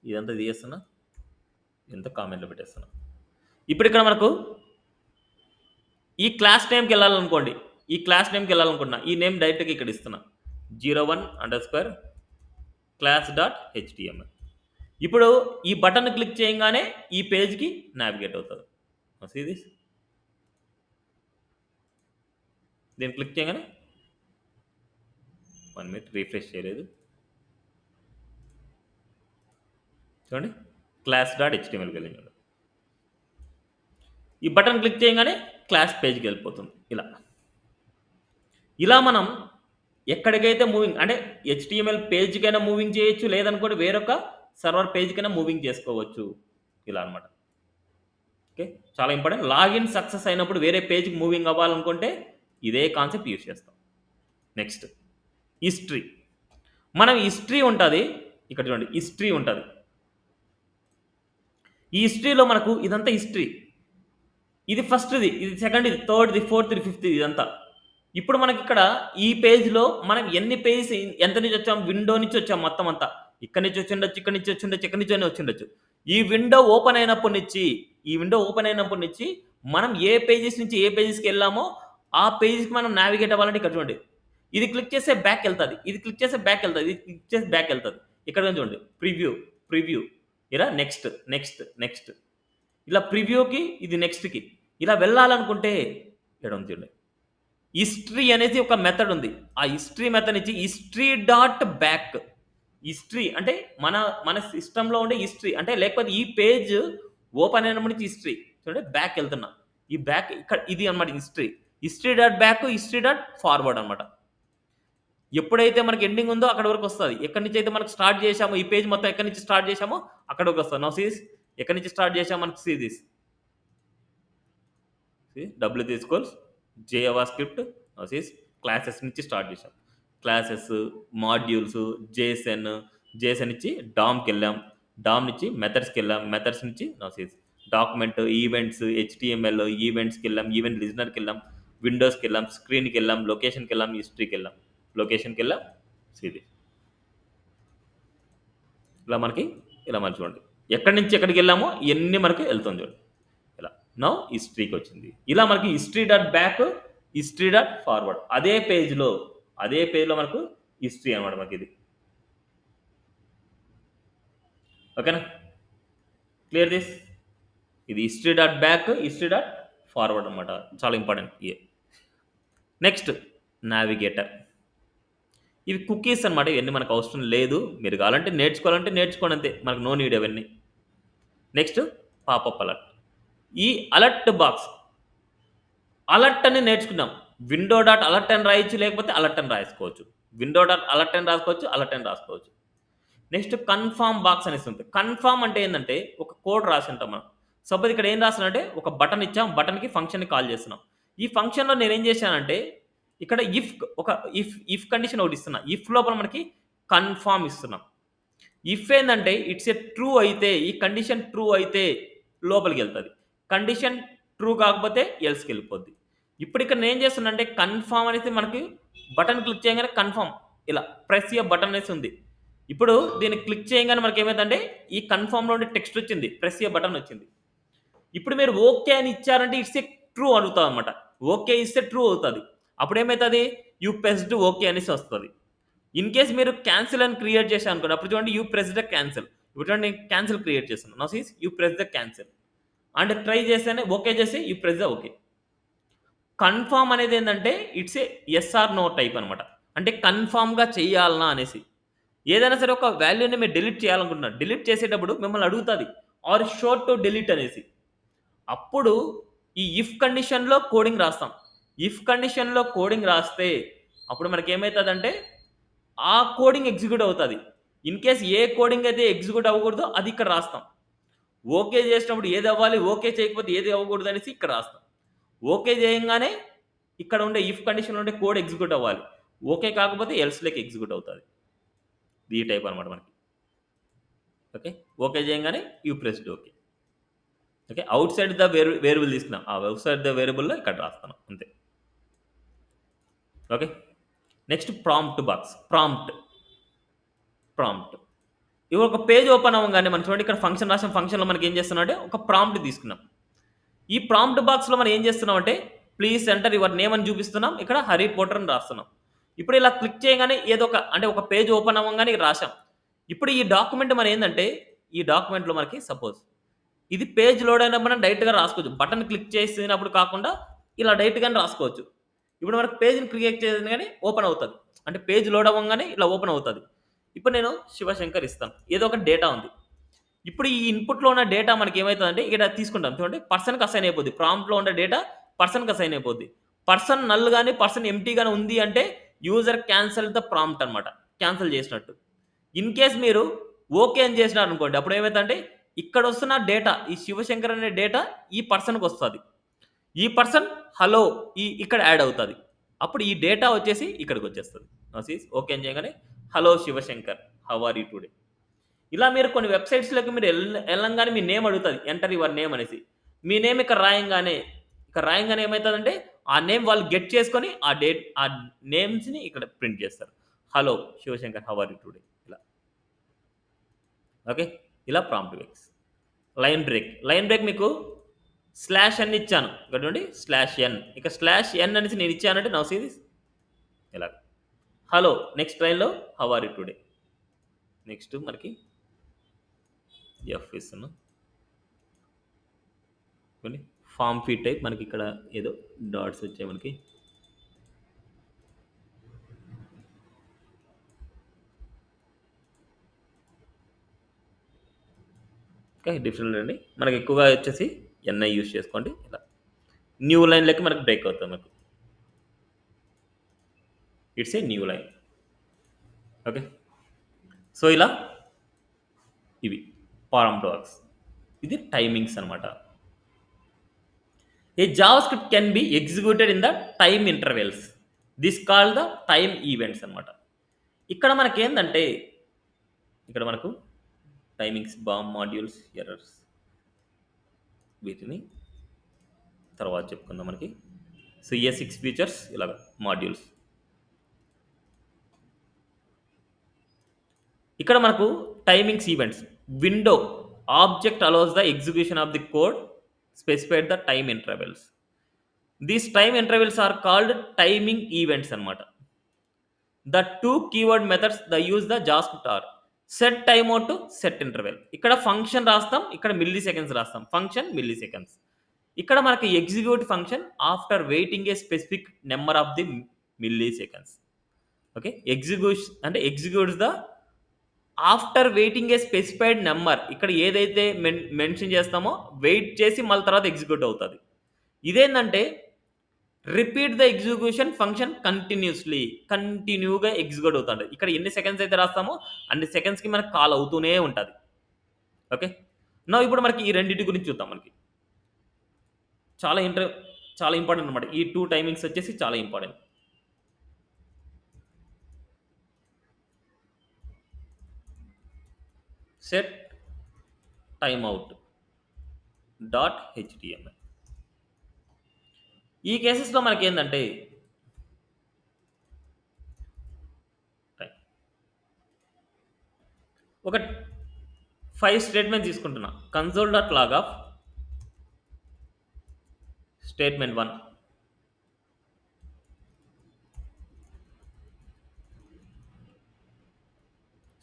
ఇదంతా తీసేస్తున్నా, ఇదంతా కామెంట్లో పెట్టేస్తున్నా. ఇప్పుడు ఇక్కడ మనకు ఈ క్లాస్ నేమ్కి వెళ్ళాలనుకోండి. ఈ క్లాస్ నేమ్కి వెళ్ళాలనుకుంటున్నా. ఈ నేమ్ డైరెక్ట్గా ఇక్కడ ఇస్తున్నా 01_ class.html. ఇప్పుడు ఈ బటన్ క్లిక్ చేయగానే ఈ పేజ్కి నావిగేట్ అవుతుంది. See this. దీన్ని క్లిక్ చేయగానే 1 minute రీఫ్రెష్ చేయలేదు. చూడండి class.htmlకి వెళ్ళింది. ఈ బటన్ క్లిక్ చేయగానే క్లాస్ పేజ్కి వెళ్ళిపోతుంది. ఇలా మనం ఎక్కడికైతే మూవింగ్ అంటే హెచ్టిఎంఎల్ పేజ్కైనా మూవింగ్ చేయొచ్చు, లేదనుకోండి వేరొక సర్వర్ పేజ్కైనా మూవింగ్ చేసుకోవచ్చు. ఇలా అనమాట. ఓకే, చాలా ఇంపార్టెంట్. లాగిన్ సక్సెస్ అయినప్పుడు వేరే పేజ్కి మూవింగ్ అవ్వాలనుకుంటే ఇదే కాన్సెప్ట్ యూజ్ చేస్తాం. Next history. మనం హిస్టరీ ఉంటుంది ఇక్కడ చూడండి, హిస్టరీ ఉంటుంది. ఈ హిస్టరీలో మనకు ఇదంతా హిస్టరీ. ఇది ఫస్ట్ది, ఇది సెకండ్ది, థర్డ్ది, ఫోర్త్ది, ఫిఫ్త్ది ఇదంతా. ఇప్పుడు మనకి ఇక్కడ ఈ పేజ్లో మనం ఎన్ని పేజెస్ ఎంత నుంచి వచ్చాం, విండో నుంచి వచ్చాం మొత్తం అంతా. ఇక్కడ నుంచి వచ్చి ఉండొచ్చు, ఇక్కడ నుంచి వచ్చి ఉండొచ్చు, ఇక్కడ నుంచి వచ్చి ఉండొచ్చు. ఈ విండో ఓపెన్ అయినప్పటి నుంచి మనం ఏ పేజెస్ నుంచి ఏ పేజెస్కి వెళ్ళామో ఆ పేజ్కి మనం నావిగేట్ అవ్వాలంటే ఇక్కడ చూడండి. ఇది క్లిక్ చేస్తే బ్యాక్ వెళ్తుంది, ఇది క్లిక్ చేస్తే బ్యాక్ వెళ్తుంది, ఇది క్లిక్ చేస్తే బ్యాక్ వెళ్తుంది. ఇక్కడ చూడండి ప్రివ్యూ ఇలా నెక్స్ట్ ఇలా ప్రివ్యూకి, ఇది నెక్స్ట్కి ఇలా వెళ్ళాలనుకుంటే ఇక్కడ ఉంది చూడండి. హిస్టరీ అనేది ఒక మెథడ్ ఉంది. ఆ హిస్టరీ మెథడ్ నుంచి history.back. హిస్టరీ అంటే మన సిస్టంలో ఉండే హిస్టరీ అంటే, లేకపోతే ఈ పేజ్ ఓపెన్ అయినప్పటి నుంచి హిస్టరీ చూడండి బ్యాక్ వెళ్తున్నా. ఈ బ్యాక్ ఇక్కడ ఇది అనమాట history.back, history.forward అనమాట. ఎప్పుడైతే మనకి ఎండింగ్ ఉందో అక్కడ వరకు వస్తుంది. ఎక్కడి నుంచి అయితే మనకు స్టార్ట్ చేసామో ఈ పేజ్ మొత్తం ఎక్కడి నుంచి స్టార్ట్ చేసామో అక్కడ వరకు వస్తుంది. నో సీస్ ఎక్కడి నుంచి స్టార్ట్ చేసామో మనకు see this W three schools JavaScript classes నుంచి స్టార్ట్ చేసాం. క్లాసెస్, మాడ్యూల్స్, జేసన్ నుంచి డామ్కి వెళ్ళాం, డామ్ నుంచి మెథడ్స్కి వెళ్ళాం, మెథడ్స్ నుంచి డాక్యుమెంట్, ఈవెంట్స్, HTML ఈవెంట్స్కి వెళ్ళాం, ఈవెంట్ లిజనర్కి వెళ్ళాం, విండోస్కి వెళ్ళాం, స్క్రీన్కి వెళ్ళాం, లొకేషన్కి వెళ్ళాం, హిస్టరీకి వెళ్ళాం. లొకేషన్కి వెళ్ళాం ఇది ఇలా మనకి ఇలా మరి చూడండి ఎక్కడి నుంచి ఎక్కడికి వెళ్ళామో ఇవన్నీ మనకి వెళ్తుంది చూడండి ఇలా నౌ హిస్టరీకి వచ్చింది ఇలా మనకి history dot back history dot forward అదే పేజ్లో మనకు హిస్టరీ అనమాట మనకి ఇది ఓకేనా క్లియర్ దిస్ ఇది history dot back history dot forward అనమాట చాలా ఇంపార్టెంట్ నెక్స్ట్ నావిగేటర్ ఇవి కుకీస్ అనమాట ఇవన్నీ మనకు అవసరం లేదు మీరు కావాలంటే నేర్చుకోండి అంతే మనకు నో నీడ్ అవన్నీ నెక్స్ట్ పాపప్ అలర్ట్ ఈ అలర్ట్ బాక్స్ అలర్ట్ అని నేర్చుకున్నాం విండో డాట్ అలర్ట్ అని రాయొచ్చు లేకపోతే అలర్ట్ అని రాసుకోవచ్చు విండో డాట్ అలర్ట్ అని రాసుకోవచ్చు అలర్ట్ అని రాసుకోవచ్చు నెక్స్ట్ కన్ఫామ్ బాక్స్ అనేసి ఉంటుంది కన్ఫామ్ అంటే ఏంటంటే ఒక కోడ్ రాసి ఉంటాం మనం సపోజ్ ఇక్కడ ఏం రాస్తానంటే ఒక బటన్ ఇచ్చాం బటన్కి ఫంక్షన్ని కాల్ చేస్తున్నాం ఈ ఫంక్షన్లో నేను ఏం చేశానంటే ఇక్కడ ఇఫ్ కండిషన్ ఒకటి ఇస్తున్నా ఇఫ్ లోపల మనకి కన్ఫామ్ ఇస్తున్నాం ఇఫ్ ఏంటంటే ఇట్స్ ఏ ట్రూ అయితే ఈ కండిషన్ ట్రూ అయితే లోపలికి వెళ్తుంది కండిషన్ ట్రూ కాకపోతే ఎల్స్కి వెళ్ళిపోద్ది ఇప్పుడు ఇక్కడ నేను ఏం చేస్తున్నా అంటే కన్ఫామ్ అనేది మనకి బటన్ క్లిక్ చేయగానే కన్ఫామ్ ఇలా ప్రెస్ ఏ బటన్ అనేసి ఉంది ఇప్పుడు దీన్ని క్లిక్ చేయగానే మనకి ఏమైందంటే ఈ కన్ఫామ్లో ఉండే టెక్స్ట్ వచ్చింది ప్రెస్ ఏ బటన్ వచ్చింది ఇప్పుడు మీరు ఓకే అని ఇచ్చారంటే ఇట్స్ ఏ ట్రూ అవుతుంది అనమాట ఓకే ఇస్తే ట్రూ అవుతుంది అప్పుడు ఏమవుతుంది యూ ప్రెస్డ్ ఓకే అనేసి వస్తుంది ఇన్ కేస్ మీరు క్యాన్సిల్ అని క్రియేట్ చేశాను అనుకోండి అప్పుడు చూడండి యూ ప్రెస్ ద క్యాన్సిల్ ఇప్పుడు చూడండి నేను క్యాన్సిల్ క్రియేట్ చేస్తున్నాను నా సీస్ you press the cancel and try చేస్తేనే ఓకే చేసి you press the okay confirm అనేది ఏంటంటే it's a yes or no type అనమాట అంటే కన్ఫామ్గా చెయ్యాలనా అనేసి ఏదైనా సరే ఒక వాల్యూని మీరు డిలీట్ చేయాలనుకుంటున్నారు డిలీట్ చేసేటప్పుడు మిమ్మల్ని అడుగుతుంది ఆర్ షో టు డిలీట్ అనేసి అప్పుడు ఈ ఇఫ్ కండిషన్లో కోడింగ్ రాస్తాం ఇఫ్ కండిషన్లో కోడింగ్ రాస్తే అప్పుడు మనకి ఏమవుతుందంటే ఆ కోడింగ్ ఎగ్జిక్యూట్ అవుతుంది ఇన్ కేస్ ఏ కోడింగ్ అయితే ఎగ్జిక్యూట్ అవ్వకూడదో అది ఇక్కడ రాస్తాం ఓకే చేసినప్పుడు ఏది అవ్వాలి ఓకే చేయకపోతే ఏది అవ్వకూడదు అనేసి ఇక్కడ రాస్తాం ఓకే చేయంగానే ఇక్కడ ఉండే ఇఫ్ కండిషన్లో ఉండే కోడ్ ఎగ్జిక్యూట్ అవ్వాలి ఓకే కాకపోతే ఎల్స్లోకి ఎగ్జిక్యూట్ అవుతుంది ఈ టైప్ అనమాట మనకి ఓకే ఓకే చేయగానే you pressed okay okay out side the variable తీసుకున్నాం ఆ అవుట్ సైడ్ ద వేరియబుల్లో ఇక్కడ రాస్తాను అంతే okay next prompt box prompt ఇవి ఒక పేజ్ ఓపెన్ అవ్వగానే మనం చూడండి ఇక్కడ ఫంక్షన్ రాసిన ఫంక్షన్లో మనకి ఏం చేస్తున్నాం అంటే ఒక ప్రాంప్ట్ తీసుకున్నాం ఈ ప్రాంప్ట్ బాక్స్లో మనం ఏం చేస్తున్నాం అంటే ప్లీజ్ ఎంటర్ యువర్ నేమ్ అని చూపిస్తున్నాం ఇక్కడ హరి పోటర్ అని రాస్తున్నాం ఇప్పుడు ఇలా క్లిక్ చేయగానే ఏదో ఒక పేజ్ ఓపెన్ అవ్వగానే రాసాం ఇప్పుడు ఈ డాక్యుమెంట్ మన ఏంటంటే ఈ డాక్యుమెంట్లో మనకి సపోజ్ ఇది పేజ్ లోడ్ అయినప్పుడు మనం డైరెక్ట్గా రాసుకోవచ్చు బటన్ క్లిక్ చేసినప్పుడు కాకుండా ఇలా డైరెక్ట్గానే రాసుకోవచ్చు ఇప్పుడు మనకు పేజ్ని క్రియేట్ చేసింది కానీ ఓపెన్ అవుతుంది అంటే పేజ్ లోడ్ అవ్వగానే ఇలా ఓపెన్ అవుతుంది ఇప్పుడు నేను శివశంకర్ ఇస్తాను ఏదో ఒక డేటా ఉంది ఇప్పుడు ఈ ఇన్పుట్లో ఉన్న డేటా మనకి ఏమవుతుందంటే ఇక్కడ తీసుకుంటాం చూడండి పర్సన్కి అసైన్ అయిపోద్ది ప్రాంప్ట్లో ఉన్న డేటా పర్సన్కి అసైన్ అయిపోద్ది పర్సన్ నల్ కానీ పర్సన్ ఎంటీగానే ఉంది అంటే యూజర్ క్యాన్సిల్ ద ప్రాంప్ట్ అనమాట క్యాన్సిల్ చేసినట్టు ఇన్ కేస్ మీరు ఓకే అని చేసినారు అనుకోండి అప్పుడు ఏమవుతుందంటే ఇక్కడ వస్తున్న డేటా ఈ శివశంకర్ అనే డేటా ఈ పర్సన్కి వస్తుంది ఈ పర్సన్ హలో ఇక్కడ యాడ్ అవుతుంది అప్పుడు ఈ డేటా వచ్చేసి ఇక్కడికి వచ్చేస్తుంది ఓకే అని చేయగానే hello Shivashankar how are you today ఇలా మీరు కొన్ని వెబ్సైట్స్లోకి మీరు వెళ్ళంగానే మీ నేమ్ అడుగుతుంది ఎంటర్ యువర్ నేమ్ అనేసి మీ నేమ్ ఇక్కడ రాయంగానే ఏమవుతుందంటే ఆ నేమ్ వాళ్ళు గెట్ చేసుకొని ఆ నేమ్స్ని ఇక్కడ ప్రింట్ చేస్తారు hello Shivashankar how are you today ఇలా ఓకే ఇలా ప్రాంప్ట్ వేక్స్ లైన్ బ్రేక్ మీకు స్లాష్ ఎన్ ఇచ్చాను ఇక్కడ చూడండి స్లాష్ ఎన్ ఇక స్లాష్ ఎన్ అనేసి నేను ఇచ్చానంటే నా సీరీస్ ఇలా హలో నెక్స్ట్ లైన్లో how are you today next మనకి ఎఫ్ ఇస్తున్నాం ఫామ్ ఫీట్ టైప్ మనకి ఇక్కడ ఏదో డాట్స్ వచ్చాయి మనకి ఓకే డిఫరెంట్ అండి మనకి ఎక్కువగా వచ్చేసి ఎన్ఐ యూజ్ చేసుకోండి ఇలా న్యూ లైన్ లెక్క మనకి బ్రేక్ అవుతుంది మనకు it's a new line okay so ఇలా ఇవి ప్రాంప్ట్ వర్క్స్ ఇది టైమింగ్స్ అనమాట a JavaScript can be executed in the time intervals this call the time events అనమాట ఇక్కడ మనకేందంటే ఇక్కడ మనకు టైమింగ్స్ బామ్ మాడ్యూల్స్ ఎర్రర్స్ వీటిని తర్వాత చెప్పుకుందాం మనకి సో ఏ 6 ఫీచర్స్ ఇలాగ మాడ్యూల్స్ ఇక్కడ మనకు timings events window object allows the execution of the code specified the time intervals. These time intervals are called timing events అనమాట. The two keyword methods the use the JavaScript are set time out, set interval. ఇక్కడ function రాస్తాం, ఇక్కడ milliseconds రాస్తాం. Function milliseconds. ఇక్కడ మనకి execute function after waiting a specific number of the milli seconds. Okay, execution అంటే executes the after waiting A specified number. ఇక్కడ ఏదైతే mention చేస్తామో వెయిట్ చేసి మళ్ళీ తర్వాత ఎగ్జిక్యూట్ అవుతుంది. ఇదేంటంటే రిపీట్ ద ఎగ్జిక్యూషన్ ఫంక్షన్ కంటిన్యూగా ఎగ్జిక్యూట్ అవుతుంది. ఇక్కడ ఎన్ని సెకండ్స్ అయితే రాస్తామో అన్ని సెకండ్స్కి మనకు కాల్ అవుతూనే ఉంటుంది. ఓకే, నా ఇప్పుడు మనకి ఈ రెండింటి గురించి చూద్దాం. మనకి చాలా ఇంపార్టెంట్ అనమాట. ఈ 2 టైమింగ్స్ వచ్చేసి చాలా important. Set time out .html. ఈ కేసెస్లో మనకి ఏంటంటే ఒక 5 స్టేట్మెంట్ తీసుకుంటున్నా. console.log of statement 1,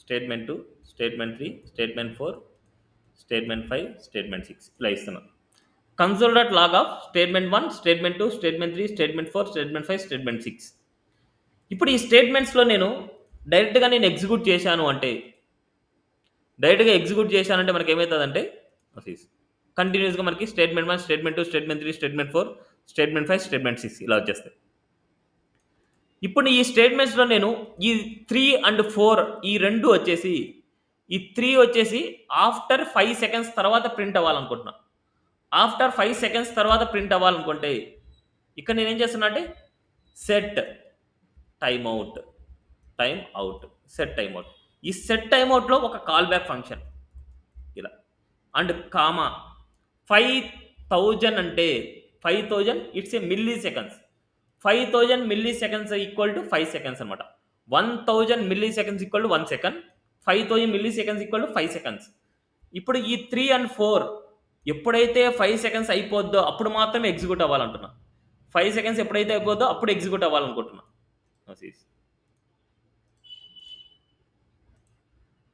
statement 2, statement 3, statement 4, statement 5, statement 6 ఇలా ఇస్తున్నాను. console.log of statement 1, statement 2, statement 3, statement 4, statement 5, statement 6. ఇప్పుడు ఈ స్టేట్మెంట్స్లో నేను డైరెక్ట్గా ఎగ్జిక్యూట్ చేశాను అంటే మనకి ఏమవుతుందంటే కంటిన్యూస్గా మనకి statement 1, statement 2, statement 3, statement 4, statement 5, statement 6 ఇలా వచ్చేస్తాయి. ఇప్పుడు ఈ స్టేట్మెంట్స్లో నేను ఈ 3 and 4 ఈ రెండు వచ్చేసి ఈ 3 వచ్చేసి ఆఫ్టర్ 5 సెకండ్స్ తర్వాత ప్రింట్ అవ్వాలనుకుంటున్నా. ఆఫ్టర్ 5 సెకండ్స్ తర్వాత ప్రింట్ అవ్వాలనుకుంటే ఇక్కడ నేను ఏం చేస్తున్నా అంటే set time out, set time out. ఈ సెట్ టైమ్ అవుట్లో ఒక కాల్ బ్యాక్ ఫంక్షన్ ఇలా అండ్ కామా 5000 అంటే 5000 it's a milli seconds. 5000 milli seconds equal to 5 seconds అనమాట. 1000 milli seconds equal to 1 second. 5000 milli seconds equal to 5 seconds. ఇప్పుడు ఈ 3 and 4 ఎప్పుడైతే 5 seconds అయిపోద్దో అప్పుడు మాత్రమే ఎగ్జిక్యూట్ అవ్వాలంటున్నా. 5 సెకండ్స్ ఎప్పుడైతే అయిపోద్దో అప్పుడు ఎగ్జిక్యూట్ అవ్వాలనుకుంటున్నా.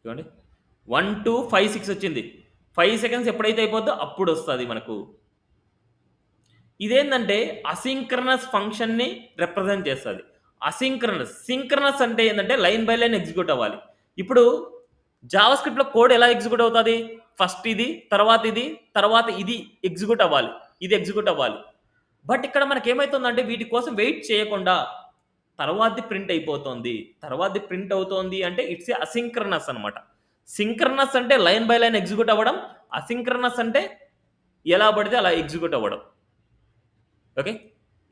చూడండి 1 2 5 6 వచ్చింది. 5 సెకండ్స్ ఎప్పుడైతే అయిపోద్దో అప్పుడు వస్తుంది మనకు. ఇదేంటంటే అసింక్రనస్ ఫంక్షన్ని రిప్రజెంట్ చేస్తుంది. సింక్రనస్ అంటే ఏంటంటే లైన్ బై లైన్ ఎగ్జిక్యూట్ అవ్వాలి. ఇప్పుడు జావాస్క్రిప్ట్లో కోడ్ ఎలా ఎగ్జిక్యూట్ అవుతుంది? ఫస్ట్ ఇది, తర్వాత ఇది, తర్వాత ఇది ఎగ్జిక్యూట్ అవ్వాలి. బట్ ఇక్కడ మనకి ఏమవుతుందంటే వీటి కోసం వెయిట్ చేయకుండా తర్వాతది ప్రింట్ అవుతోంది అంటే ఇట్స్ అసింక్రనస్ అనమాట. సింక్రనస్ అంటే లైన్ బై లైన్ ఎగ్జిక్యూట్ అవ్వడం, అసింక్రనస్ అంటే ఎలా పడితే అలా ఎగ్జిక్యూట్ అవ్వడం. ఓకే,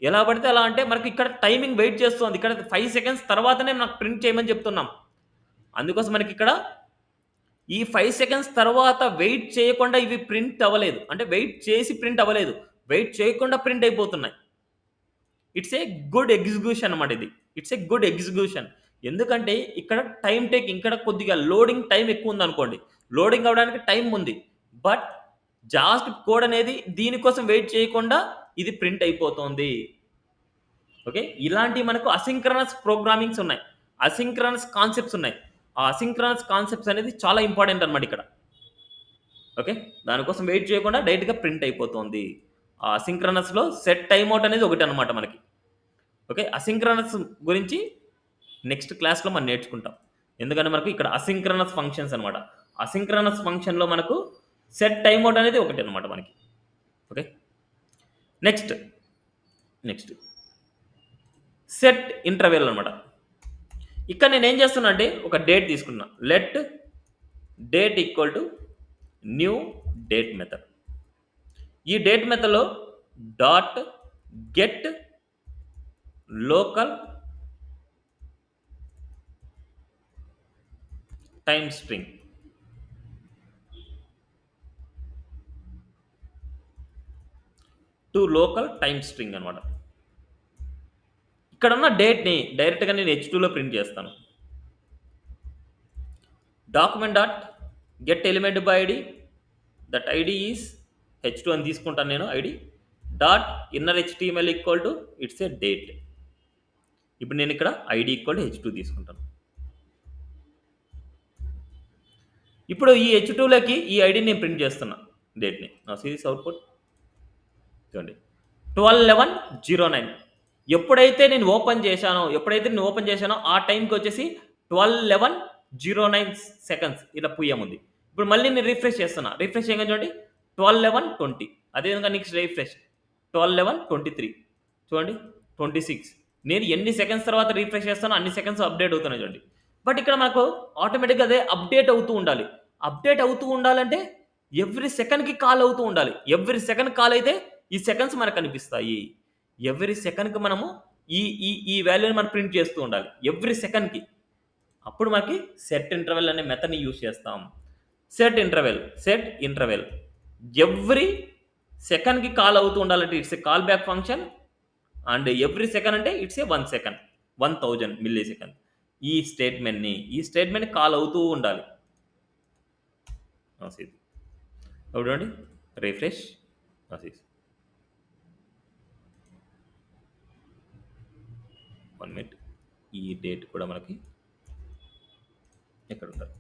ఎలా పడితే అలా అంటే మనకి ఇక్కడ టైమింగ్ వెయిట్ చేస్తుంది. ఇక్కడ 5 సెకండ్స్ తర్వాతనే నాకు ప్రింట్ చేయమని చెప్తున్నాం. అందుకోసం మనకి ఇక్కడ ఈ 5 సెకండ్స్ తర్వాత వెయిట్ చేయకుండా ఇవి ప్రింట్ అవ్వలేదు. అంటే వెయిట్ చేసి ప్రింట్ అవ్వలేదు, వెయిట్ చేయకుండా ప్రింట్ అయిపోతున్నాయి. ఇట్స్ ఏ గుడ్ ఎగ్జిక్యూషన్ అనమాట. It's a good execution. ఎందుకంటే ఇక్కడ టైం ఇక్కడ కొద్దిగా లోడింగ్ టైం ఎక్కువ ఉంది అనుకోండి. లోడింగ్ అవ్వడానికి టైం ఉంది, బట్ జావాస్క్రిప్ట్ కోడ్ అనేది దీనికోసం వెయిట్ చేయకుండా ఇది ప్రింట్ అయిపోతుంది. ఓకే, ఇలాంటి మనకు అసింక్రనస్ ప్రోగ్రామింగ్స్ ఉన్నాయి, అసింక్రనస్ కాన్సెప్ట్స్ ఉన్నాయి. ఆ అసింక్రనస్ కాన్సెప్ట్స్ అనేది చాలా ఇంపార్టెంట్ అనమాట ఇక్కడ. ఓకే, దానికోసం వెయిట్ చేయకుండా డైరెక్ట్గా ప్రింట్ అయిపోతుంది. ఆ అసింక్రనస్లో సెట్ టైమ్ అవుట్ అనేది ఒకటి అనమాట మనకి. ఓకే, అసింక్రనస్ గురించి నెక్స్ట్ క్లాస్లో మనం నేర్చుకుంటాం. ఎందుకంటే మనకు ఇక్కడ అసింక్రనస్ ఫంక్షన్స్ అనమాట. అసింక్రనస్ ఫంక్షన్లో మనకు సెట్ టైమ్ అవుట్ అనేది ఒకటి అనమాట మనకి. ఓకే, నెక్స్ట్ సెట్ ఇంటర్వెల్ అనమాట. ఇక్కడ నేను ఏం చేస్తున్నా అంటే ఒక డేట్ తీసుకున్నా. Let date equal to new date method. ఈ డేట్ మెథడ్లో dot get local time string to local time string అనమాట. ఇక్కడ ఉన్న డేట్ని డైరెక్ట్గా నేను H2లో ప్రింట్ చేస్తాను. Document dot get element by ID, that ID is h2 అని తీసుకుంటాను నేను ID dot inner HTML equal to it's A date. ఇప్పుడు నేను ఇక్కడ ఐడి ఈక్వల్ టు h2 తీసుకుంటాను. ఇప్పుడు ఈ h2లోకి ఈ ఐడిని నేను ప్రింట్ చేస్తున్నా డేట్ని. నా సిరీస్ అవుట్పుట్ చూడండి 12/11/09. ఎప్పుడైతే నేను ఓపెన్ చేశానో ఆ టైంకి వచ్చేసి 12/11/09 సెకండ్స్ ఇలా పుయ్యముంది. ఇప్పుడు మళ్ళీ నేను రిఫ్రెష్ చేస్తున్నా. రిఫ్రెష్ చేయగానే చూడండి 12/11/20. అదేవిధంగా నెక్స్ట్ రిఫ్రెష్ 12/11/23 చూడండి 26. నేను ఎన్ని సెకండ్స్ తర్వాత రిఫ్రెష్ చేస్తానో అన్ని సెకండ్స్ అప్డేట్ అవుతున్నాయి చూడండి. బట్ ఇక్కడ మనకు ఆటోమేటిక్గా అదే అప్డేట్ అవుతూ ఉండాలి. అప్డేట్ అవుతూ ఉండాలంటే ఎవ్రీ సెకండ్కి కాల్ అవుతూ ఉండాలి. ఎవ్రీ సెకండ్ కాల్ అయితే ఈ సెకండ్స్ మనకు కనిపిస్తాయి. ఎవ్రీ సెకండ్కి మనము ఈ ఈ ఈ వాల్యూని మనం ప్రింట్ చేస్తూ ఉండాలి ఎవ్రీ సెకండ్కి. అప్పుడు మనకి సెట్ ఇంటర్వెల్ అనే మెథడ్ని యూజ్ చేస్తాం. సెట్ ఇంటర్వెల్ ఎవ్రీ సెకండ్కి కాల్ అవుతూ ఉండాలంటే it's a call back function. And every second అంటే it's a 1 second 1000 millisecond. ఈ స్టేట్మెంట్ కాల్ అవుతూ ఉండాలి. అప్పుడు చూడండి రిఫ్రెష్ 1 మినిట్. ఈ డేట్ కూడా మనకి ఎక్కడ ఉండాలి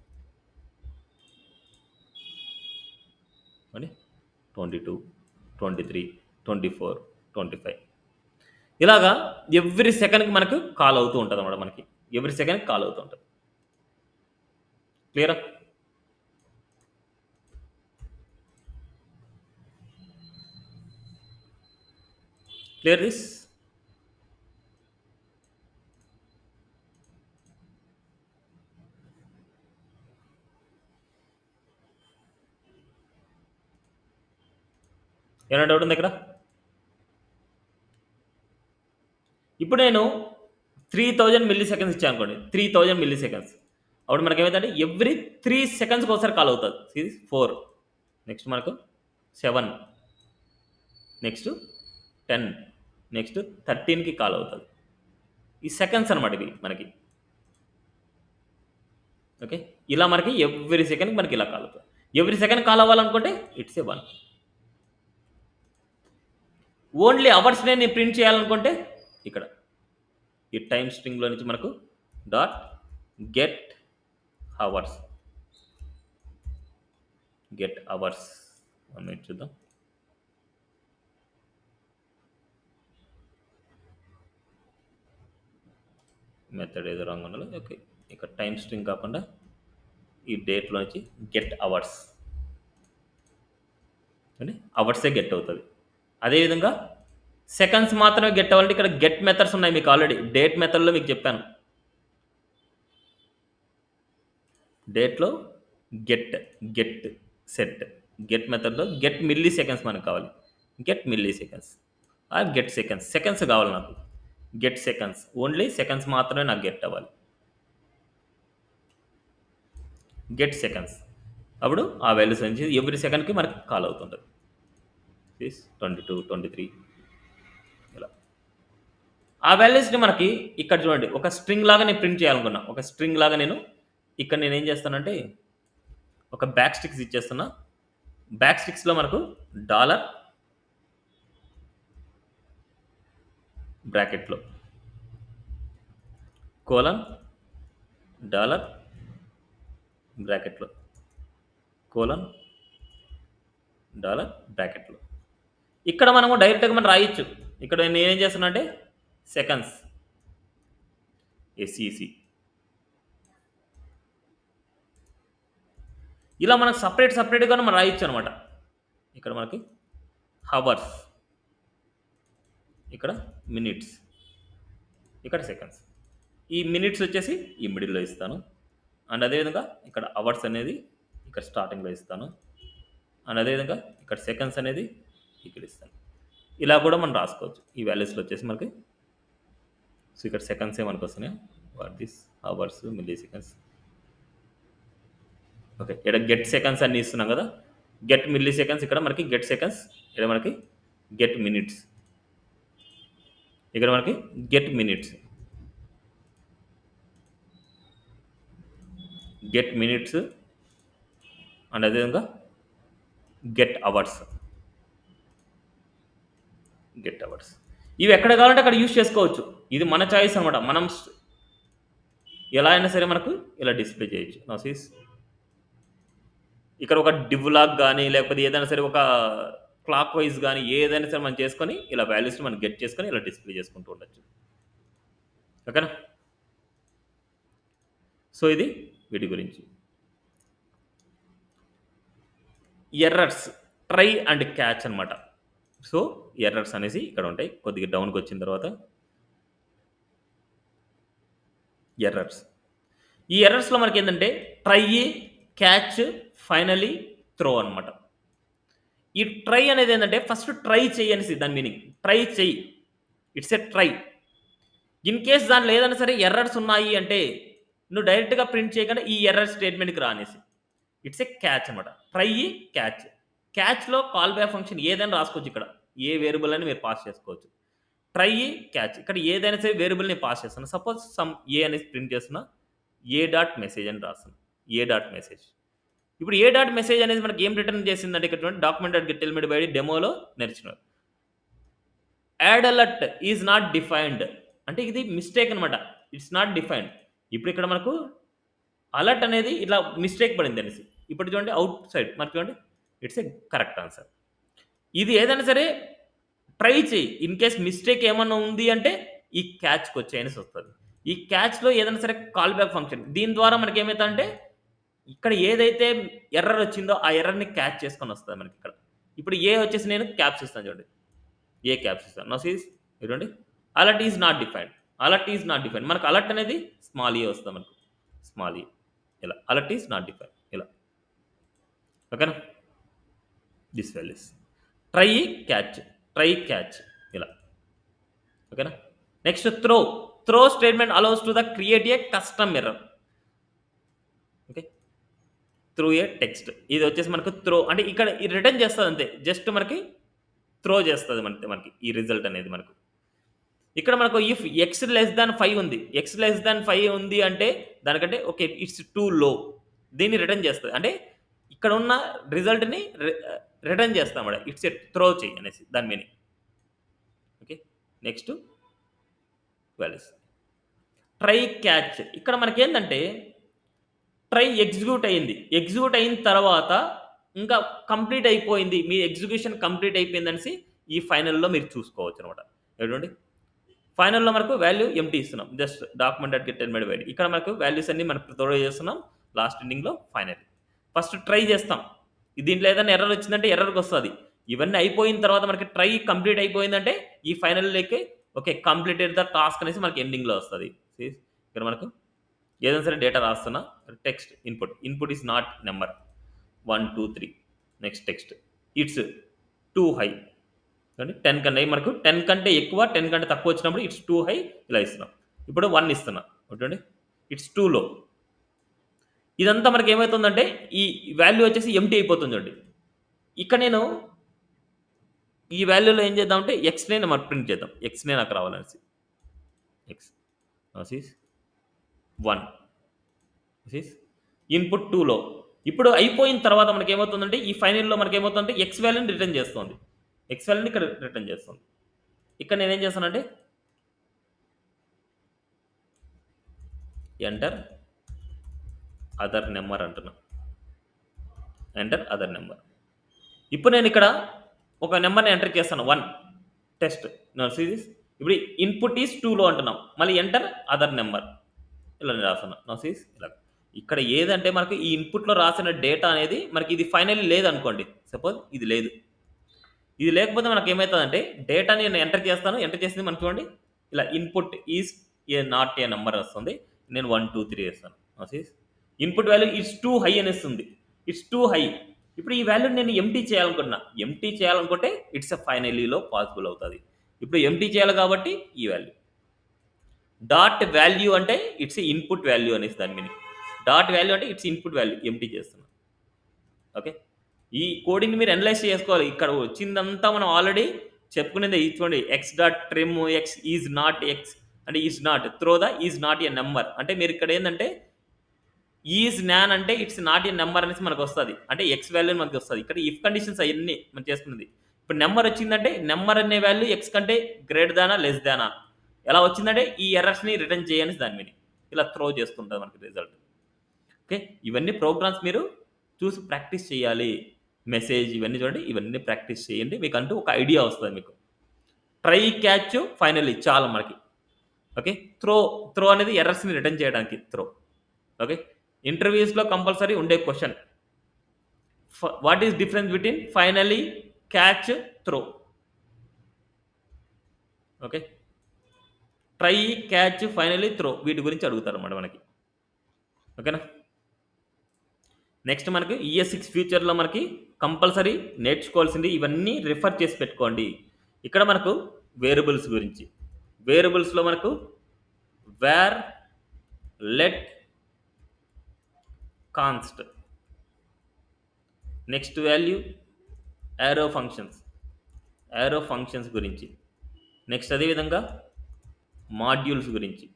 22, 23, 24, 25 ఇలాగా ఎవ్రీ సెకండ్కి మనకు కాల్ అవుతూ ఉంటుంది అన్నమాట. మనకి ఎవ్రీ సెకండ్కి కాల్ అవుతూ ఉంటుంది. క్లియరా? Clear this? ఏమైనా డౌట్ ఉంది ఇక్కడ? ఇప్పుడు నేను 3000 మిల్లీ సెకండ్స్ ఇచ్చాను అనుకోండి. 3000 మిల్లీ సెకండ్స్ అప్పుడు మనకి ఏమైందంటే ఎవ్రీ 3 సెకండ్స్కి ఒకసారి కాల్ అవుతుంది. ఇది 4, నెక్స్ట్ మనకు 7, నెక్స్ట్ 10, నెక్స్ట్ 13కి కాల్ అవుతుంది. ఈ సెకండ్స్ అనమాట ఇవి మనకి. ఓకే, ఇలా మనకి ఎవ్రీ సెకండ్కి మనకి ఇలా కాల్ అవుతుంది. ఎవ్రీ సెకండ్ కాల్ అవ్వాలనుకుంటే ఇట్స్ ఏ 1. ఓన్లీ అవర్స్నే నేను ప్రింట్ చేయాలనుకుంటే ఇక్కడ ఈ టైం స్ట్రింగ్లో నుంచి మనకు డాట్ గెట్ అవర్స్ అన్నట్టు చూద్దాం. మెథడ్ ఏదో రాంగ్ ఉండాలి. ఓకే, ఇక్కడ టైం స్ట్రింగ్ కాకుండా ఈ డేట్లో నుంచి గెట్ అవర్స్ అంటే అవర్సే గెట్ అవుతుంది. అదేవిధంగా సెకండ్స్ మాత్రమే గెట్ అవ్వాలంటే ఇక్కడ గెట్ మెథడ్స్ ఉన్నాయి మీకు ఆల్రెడీ. డేట్ మెథడ్లో మీకు చెప్పాను. డేట్లో గెట్ సెట్ గెట్ మెథడ్లో గెట్ మిల్లీ సెకండ్స్ మనకు కావాలి. Get milli seconds are get seconds కావాలి నాకు. గెట్ సెకండ్స్ ఓన్లీ సెకండ్స్ మాత్రమే నాకు గెట్ అవ్వాలి. గెట్ సెకండ్స్ అప్పుడు ఆ వాల్యూస్ నుంచి ఎవ్రీ సెకండ్కి మనకి కాల్ అవుతుంటుంది. 22, 23 ఇలా ఆ వాల్యూస్ని మనకి ఇక్కడ చూడండి ఒక స్ట్రింగ్ లాగా నేను ప్రింట్ చేయాలనుకున్నా. ఒక స్ట్రింగ్ లాగా నేను ఇక్కడ నేను ఏం చేస్తానంటే ఒక బ్యాక్ స్టిక్స్ ఇచ్చేస్తున్నా. బ్యాక్ స్టిక్స్లో మనకు డాలర్ బ్రాకెట్లో కోలన్ డాలర్ బ్రాకెట్లో కోలన్ డాలర్ బ్రాకెట్లో ఇక్కడ మనము డైరెక్ట్గా మనం రాయొచ్చు. ఇక్కడ నేను ఏం చేస్తున్నా అంటే సెకండ్స్ SEC ఇలా మనకు సపరేట్గా మనం రాయొచ్చు అనమాట. ఇక్కడ మనకి హవర్స్, ఇక్కడ మినిట్స్, ఇక్కడ సెకండ్స్. ఈ మినిట్స్ వచ్చేసి ఈ మిడిల్లో ఇస్తాను. అండ్ అదేవిధంగా ఇక్కడ అవర్స్ అనేది ఇక్కడ స్టార్టింగ్లో ఇస్తాను. అండ్ అదేవిధంగా ఇక్కడ సెకండ్స్ అనేది ఇక్కడ ఇస్తాను. ఇలా కూడా మనం రాసుకోవచ్చు. ఈ వాల్యూస్లో వచ్చేసి మనకి సో ఇక్కడ సెకండ్సే మనకు వస్తున్నాయి. What this hours milli seconds. Okay, ఇక్కడ గెట్ సెకండ్స్ అన్ని ఇస్తున్నాం కదా. గెట్ మిల్లీ సెకండ్స్ ఇక్కడ మనకి గెట్ సెకండ్స్, ఇక్కడ మనకి గెట్ మినిట్స్, ఇక్కడ మనకి get minutes. Get minutes and అదేవిధంగా గెట్ అవర్స్. ఇవి ఎక్కడ కావాలంటే అక్కడ యూజ్ చేసుకోవచ్చు. ఇది మన చాయిస్ అనమాట. మనం ఎలా అయినా సరే మనకు ఇలా డిస్ప్లే చేయొచ్చు. నౌ సీస్ ఇక్కడ ఒక డివ్ లాగ్ కానీ లేకపోతే ఏదైనా సరే ఒక క్లాక్ వైజ్ కానీ ఏదైనా సరే మనం చేసుకొని ఇలా వాల్యూస్ని మనం గెట్ చేసుకొని ఇలా డిస్ప్లే చేసుకుంటూ ఉండొచ్చు. ఓకేనా? సో ఇది వీటి గురించి. ఎర్రర్స్ ట్రై అండ్ క్యాచ్ అనమాట. సో ఎర్రర్స్ అనేసి ఇక్కడ ఉంటాయి. కొద్దిగా డౌన్కి వచ్చిన తర్వాత ఎర్రర్స్. ఈ ఎర్రర్స్లో మనకి ఏంటంటే ట్రై, క్యాచ్, ఫైనలీ త్రో అనమాట. ఈ ట్రై అనేది ఏంటంటే ఫస్ట్ ట్రై చెయ్యి అనేసి దాని మీనింగ్. ట్రై చెయ్యి, it's a try. In case దాంట్లో ఏదైనా సరే ఎర్రర్స్ ఉన్నాయి అంటే నువ్వు డైరెక్ట్గా ప్రింట్ చేయకుండా ఈ ఎర్రర్ స్టేట్మెంట్కి రానేసి ఇట్స్ ఎ క్యాచ్ అనమాట. Try, catch. క్యాచ్లో కాల్ బ్యాక్ ఫంక్షన్ ఏదైనా రాసుకోవచ్చు. ఇక్కడ ఏ వేరియబుల్ అని మీరు పాస్ చేసుకోవచ్చు. Try, catch. ఇక్కడ ఏదైనా సరే వేరియబుల్ని పాస్ చేస్తాను. సపోజ్ సమ్ ఏ అనేసి ప్రింట్ చేస్తున్నా, ఏ డాట్ మెసేజ్ అని రాస్తాను. A dot message. ఇప్పుడు ఏ డాట్ మెసేజ్ అనేది మనకి ఏం రిటర్న్ చేసిందంటే ఇక్కడ document dot get element by డెమోలో నేర్చుకున్నారు. Add alert is not defined అంటే ఇది మిస్టేక్ అనమాట. It's not defined. ఇప్పుడు ఇక్కడ మనకు అలర్ట్ అనేది ఇట్లా మిస్టేక్ పడింది అనేసి. ఇప్పుడు చూడండి అవుట్ సైడ్ మనకి చూడండి ఇట్స్ ఏ కరెక్ట్ ఆన్సర్. ఇది ఏదైనా సరే ట్రై చేయి. ఇన్ కేస్ మిస్టేక్ ఏమన్నా ఉంది అంటే ఈ క్యాచ్కి వచ్చే అనేసి వస్తుంది. ఈ క్యాచ్లో ఏదైనా సరే కాల్ బ్యాక్ ఫంక్షన్. దీని ద్వారా మనకి ఏమవుతుందంటే ఇక్కడ ఏదైతే ఎర్రర్ వచ్చిందో ఆ ఎర్రర్ని క్యాచ్ చేసుకొని వస్తుంది మనకి ఇక్కడ. ఇప్పుడు ఏ వచ్చేసి నేను క్యాప్స్ ఇస్తాను చూడండి. ఏ క్యాప్స్ ఇస్తాను. నో సీస్ చూడండి alert is not defined. Alert is not defined. మనకు అలర్ట్ అనేది స్మాల్ ఏ వస్తుంది మనకు. స్మాల్ ఏ ఇలా. అలర్ట్ ఈజ్ నాట్ డిఫైన్డ్ ఇలా. ఓకేనా? This values try, catch, try, catch ఇలా. ఓకేనా? Next throw. Throw statement allows to the create a custom error. Okay, through a text. ఇది వచ్చేసి మనకు త్రో అంటే ఇక్కడ రిటర్న్ చేస్తుంది అంతే. జస్ట్ మనకి త్రో చేస్తుంది మనకి ఈ రిజల్ట్ అనేది మనకు. ఇక్కడ మనకు ఇఫ్ ఎక్స్ లెస్ దాన్ 5 ఉంది. ఎక్స్ లెస్ దాన్ 5 ఉంది అంటే దానికంటే ఓకే ఇట్స్ టూ లో. దీన్ని రిటర్న్ చేస్తుంది. అంటే ఇక్కడ ఉన్న రిజల్ట్ని రిటర్న్ చేస్తాం అన్నమాట. ఇట్స్ ఎ త్రో చేయి అనేసి దాని meaning. Okay, next values. Try, catch. ఇక్కడ మనకి ఏంటంటే ట్రై ఎగ్జిక్యూట్ అయ్యింది. ఎగ్జిక్యూట్ అయిన తర్వాత ఇంకా కంప్లీట్ అయిపోయింది, మీ ఎగ్జిక్యూషన్ కంప్లీట్ అయిపోయింది అనేసి ఈ ఫైనల్లో మీరు చూసుకోవచ్చు అనమాట. ఏంటండి ఫైనల్లో మనకు వాల్యూ ఎంటీ ఇస్తున్నాం. Just document dot get element by. ఇక్కడ మనకు వాల్యూస్ అన్ని మనకు ప్రొవైడ్ చేస్తున్నాం. లాస్ట్ ఎండింగ్లో ఫైనల్. ఫస్ట్ ట్రై చేస్తాం. దీంట్లో ఏదైనా ఎర్రర్ వచ్చిందంటే ఎర్రర్కి వస్తుంది. ఇవన్నీ అయిపోయిన తర్వాత మనకి ట్రై కంప్లీట్ అయిపోయిందంటే ఈ ఫైనల్లోకి ఓకే కంప్లీటెడ్ ద టాస్క్ అనేసి మనకి ఎండింగ్లో వస్తుంది. ఇక్కడ మనకు ఏదైనా సరే డేటా రాస్తున్నా text input. Input is not number 1 2 3. Next text it's too high అంటే 10 కన్నా మనకు 10 కంటే ఎక్కువ 10 కంటే తక్కువ వచ్చినప్పుడు ఇట్స్ టూ హై ఇలా ఇస్తున్నాం. ఇప్పుడు 1 ఇస్తున్నా చూడండి ఇట్స్ టూ లో. ఇదంతా మనకి ఏమవుతుందంటే ఈ వాల్యూ వచ్చేసి ఎంటీ అయిపోతుంది చూడండి. ఇక్కడ నేను ఈ వాల్యూలో ఏం చేద్దామంటే ఎక్స్నే మనం ప్రింట్ చేద్దాం. ఎక్స్నే నాకు రావాలనేసి ఎక్స్ సీస్ 1 సీస్ ఇన్పుట్ 2లో. ఇప్పుడు అయిపోయిన తర్వాత మనకి ఏమవుతుందంటే ఈ ఫైనల్లో మనకి ఏమవుతుందంటే ఎక్స్ వాల్యూని రిటర్న్ చేస్తుంది. ఎక్స్ వాల్యూని ఇక్కడ రిటర్న్ చేస్తుంది. ఇక్కడ నేనేం చేస్తానంటే ఎంటర్ అదర్ నెంబర్ అంటున్నా. Enter other number. ఇప్పుడు నేను ఇక్కడ ఒక నెంబర్ని ఎంటర్ చేస్తాను 1 టెస్ట్ సిరీస్. ఇప్పుడు ఇన్పుట్ ఈస్ 2లో అంటున్నాం. మళ్ళీ ఎంటర్ అదర్ నెంబర్ ఇలా రాస్తున్నా. నో సిరీస్ ఇలా. ఇక్కడ ఏదంటే మనకి ఈ ఇన్పుట్లో రాసిన డేటా అనేది మనకి ఇది ఫైనల్లీ లేదనుకోండి. సపోజ్ ఇది లేదు. ఇది లేకపోతే మనకి ఏమవుతుందంటే డేటాని నేను ఎంటర్ చేస్తాను. ఎంటర్ చేసింది మనకి చూడండి ఇలా input is a not a number వస్తుంది. నేను 1 2 3 వేస్తాను. Input value it's too high అనేస్తుంది. It's too high. ఇప్పుడు ఈ వాల్యూని నేను ఎంటీ చేయాలనుకుంటున్నా. ఎంటీ చేయాలనుకుంటే ఇట్స్ ఎ ఫైనలీలో పాసిబుల్ అవుతుంది. ఇప్పుడు ఎంటీ చేయాలి కాబట్టి ఈ వాల్యూ. డాట్ వాల్యూ అంటే ఇట్స్ ఇన్పుట్ వాల్యూ అనేసి దాని మీనింగ్. డాట్ వాల్యూ అంటే ఇట్స్ ఇన్పుట్ వాల్యూ ఎంటీ చేస్తున్నా. ఓకే, ఈ కోడింగ్ మీరు అనలైజ్ చేసుకోవాలి. ఇక్కడ వచ్చిందంతా మనం ఆల్రెడీ చెప్పుకునేది చూడండి. X dot trim X is not X అంటే is not throw the is not a number అంటే మీరు ఇక్కడ ఏంటంటే ఈజ్ నాన్ అంటే ఇట్స్ నాట్ ఏ నెంబర్ అనేసి మనకు వస్తుంది, అంటే ఎక్స్ వాల్యూ మనకి వస్తుంది. ఇక్కడ ఇఫ్ కండిషన్స్ అవన్నీ మనం చేసుకున్నది. ఇప్పుడు నెంబర్ వచ్చిందంటే నెంబర్ అనే వాల్యూ ఎక్స్ కంటే గ్రేటర్ దానా లెస్ దానా ఎలా వచ్చిందంటే ఈ ఎర్రర్స్ని రిటర్న్ చేయని దాని మీద ఇలా త్రో చేస్తుంటుంది మనకి రిజల్ట్. ఓకే, ఇవన్నీ ప్రోగ్రామ్స్ మీరు చూసి ప్రాక్టీస్ చేయాలి. మెసేజ్ ఇవన్నీ చూడండి, ఇవన్నీ ప్రాక్టీస్ చేయండి, మీకు అంటూ ఒక ఐడియా వస్తుంది మీకు. ట్రై క్యాచ్ ఫైనల్లీ చాలా మనకి. ఓకే, త్రో అనేది ఎర్రర్స్ని రిటర్న్ చేయడానికి త్రో. ఓకే, ఇంటర్వ్యూస్లో కంపల్సరీ ఉండే question, what is difference between finally, catch, throw. Okay, try, catch, finally, throw వీటి గురించి అడుగుతారు అన్నమాట మనకి. ఓకేనా, నెక్స్ట్ మనకి ES6 ఫ్యూచర్లో మనకి కంపల్సరీ నేర్చుకోవాల్సింది ఇవన్నీ రిఫర్ చేసి పెట్టుకోండి. ఇక్కడ మనకు వేరియబుల్స్ గురించి, వేరియబుల్స్లో మనకు var, let, const, next value, arrow functions గురించి, నెక్స్ట్ అదేవిధంగా మాడ్యూల్స్ గురించి,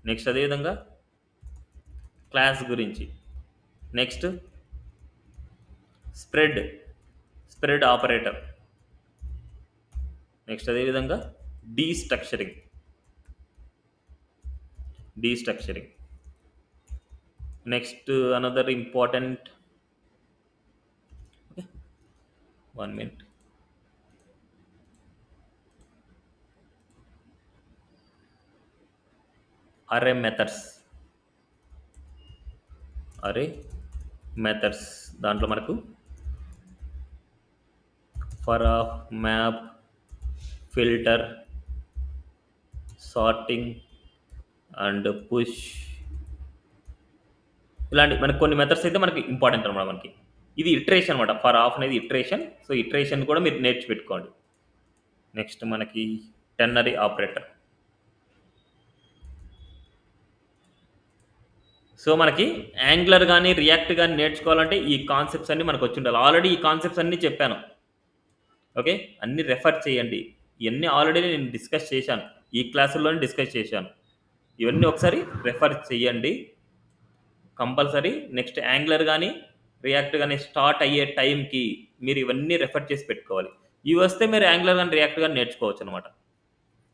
నెక్స్ట్ అదేవిధంగా క్లాస్ గురించి, నెక్స్ట్ స్ప్రెడ్ ఆపరేటర్, నెక్స్ట్ అదేవిధంగా destructuring, next another important, 1 minute, array methods. దాంట్లో మనకు for of, map, filter, sorting and push, ఇలాంటి మనకు కొన్ని మెథడ్స్ అయితే మనకి ఇంపార్టెంట్ అనమాట మనకి. ఇది ఇటరేషన్ అనమాట, ఫర్ ఆఫ్ అనేది ఇటరేషన్. సో ఇటరేషన్ కూడా మీరు నేర్చిపెట్టుకోండి. నెక్స్ట్ మనకి టెర్నరీ ఆపరేటర్. సో మనకి యాంగులర్ కానీ రియాక్ట్ కానీ నేర్చుకోవాలంటే ఈ కాన్సెప్ట్స్ అన్నీ మనకు వచ్చి ఉండాలి. ఆల్రెడీ ఈ కాన్సెప్ట్స్ అన్నీ చెప్పాను. ఓకే, అన్నీ రెఫర్ చేయండి. ఇవన్నీ ఆల్రెడీ నేను డిస్కస్ చేశాను, ఈ క్లాసుల్లోనే డిస్కస్ చేశాను. ఇవన్నీ ఒకసారి రెఫర్ చేయండి కంపల్సరీ. నెక్స్ట్ యాంగులర్ కానీ రియాక్ట్ కానీ స్టార్ట్ అయ్యే టైంకి మీరు ఇవన్నీ రెఫర్ చేసి పెట్టుకోవాలి. ఇవి వస్తే మీరు యాంగులర్ కానీ రియాక్ట్ కానీ నేర్చుకోవచ్చు అనమాట.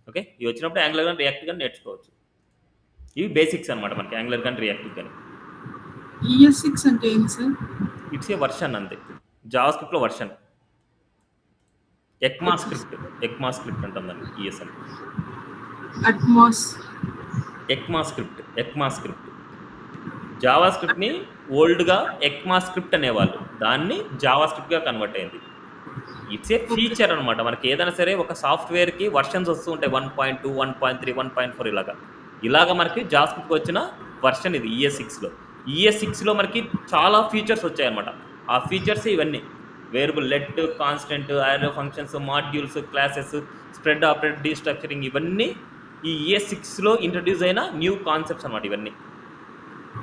ఓకే, ఇవి వచ్చినప్పుడు యాంగులర్ కానీ రియాక్ట్ కానీ నేర్చుకోవచ్చు. ఇవి బేసిక్స్ అనమాట మనకి, యాంగులర్ కానీ రియాక్ట్ కానీ. ES6 అంటే ఏంటి సార్? ఇట్స్ ఏ వర్షన్ అంతే, జావాస్క్రిప్ట్లో వర్షన్. ఎక్మా స్క్రిప్ట్ అంటాం దాన్ని ES అని. ఎక్మా స్క్రిప్ట్ జావాస్క్రిప్ట్ని ఓల్డ్గా ఎక్మా స్క్రిప్ట్ అనేవాళ్ళు, దాన్ని జావాస్క్రిప్ట్గా కన్వర్ట్ అయింది. ఇట్స్ ఏ ఫీచర్ అనమాట. మనకి ఏదైనా సరే ఒక సాఫ్ట్వేర్కి వర్షన్స్ వస్తూ ఉంటాయి, 1.2, 1.3, 1.4 ఇలాగ మనకి జావాస్క్రిప్ట్కి వచ్చిన వర్షన్ ఇది ES6లో. ES6లో మనకి చాలా ఫీచర్స్ వచ్చాయన్నమాట. ఆ ఫీచర్స్ ఇవన్నీ variable, let, constant, arrow functions, modules, classes, spread operator, destructuring ఇవన్నీ ఈ ES6లో ఇంట్రడ్యూస్ అయిన న్యూ కాన్సెప్ట్స్ అనమాట ఇవన్నీ.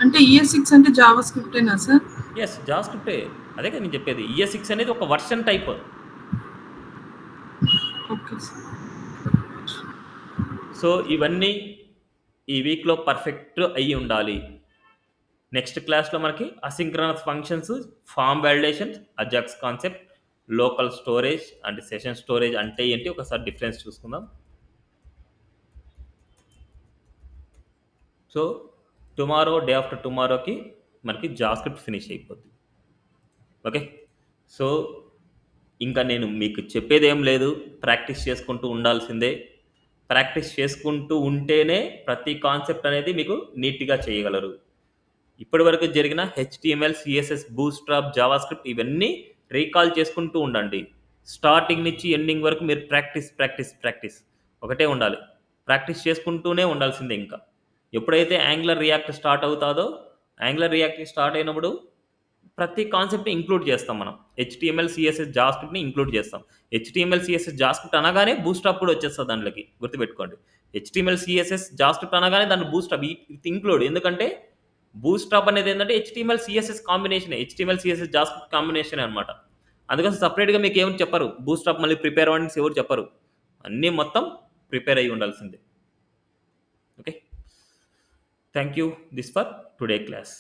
అంటే ES6 అంటే జావా స్క్రిప్టేనా సార్? ఎస్, జావాస్క్రిప్టే. అదే కదా నేను చెప్పేది, ES6 అనేది ఒక version type. Okay sir. So ఇవన్నీ ఈ వీక్లో పర్ఫెక్ట్ అయ్యి ఉండాలి. నెక్స్ట్ క్లాస్లో మనకి asynchronous functions, form validations, Ajax concept, local storage and session storage అంటే ఏంటి ఒకసారి డిఫరెన్స్ చూసుకుందాం. సో టుమారో, డే ఆఫ్టర్ టుమారోకి మనకి జావాస్క్రిప్ట్ ఫినిష్ అయిపోద్ది. ఓకే, సో ఇంకా నేను మీకు చెప్పేది ఏం లేదు, ప్రాక్టీస్ చేసుకుంటూ ఉండాల్సిందే. ప్రాక్టీస్ చేసుకుంటూ ఉంటేనే ప్రతి కాన్సెప్ట్ అనేది మీకు నీట్గా చేయగలరు. ఇప్పటి వరకు జరిగిన HTML, CSS, బూట్స్ట్రాప్, జావాస్క్రిప్ట్ ఇవన్నీ రీకాల్ చేసుకుంటూ ఉండండి. స్టార్టింగ్ నుంచి ఎండింగ్ వరకు మీరు ప్రాక్టీస్ ఒకటే ఉండాలి. ప్రాక్టీస్ చేసుకుంటూనే ఉండాల్సిందే. ఇంకా ఎప్పుడైతే యాంగులర్ రియాక్ట్ స్టార్ట్ అవుతుందో, యాంగులర్ రియాక్ట్ స్టార్ట్ అయినప్పుడు ప్రతి కాన్సెప్ట్ని ఇంక్లూడ్ చేస్తాం మనం. HTML, CSS, జావాస్క్రిప్ట్ని ఇంక్లూడ్ చేస్తాం. HTML, CSS, జావాస్క్రిప్ట్ అనగానే బూస్ట్రాప్ కూడా వచ్చేస్తుంది దాంట్లోకి, గుర్తుపెట్టుకోండి. HTML, CSS, జావాస్క్రిప్ట్ అనగానే దాన్ని బూస్ట్రాప్ ఇంక్లూడ్. ఎందుకంటే బూస్ట్రాప్ అనేది ఏంటంటే HTML, CSS combination, HTML, CSS, JavaScript combination అనమాట. అందుకని సపరేట్గా మీకు ఏమని చెప్పరు, బూస్ట్రాప్ మళ్ళీ ప్రిపేర్ అవ్వండి ఎవరు చెప్పరు. అన్నీ మొత్తం ప్రిపేర్ అయ్యి ఉండాల్సిందే. Okay, thank you this for today class.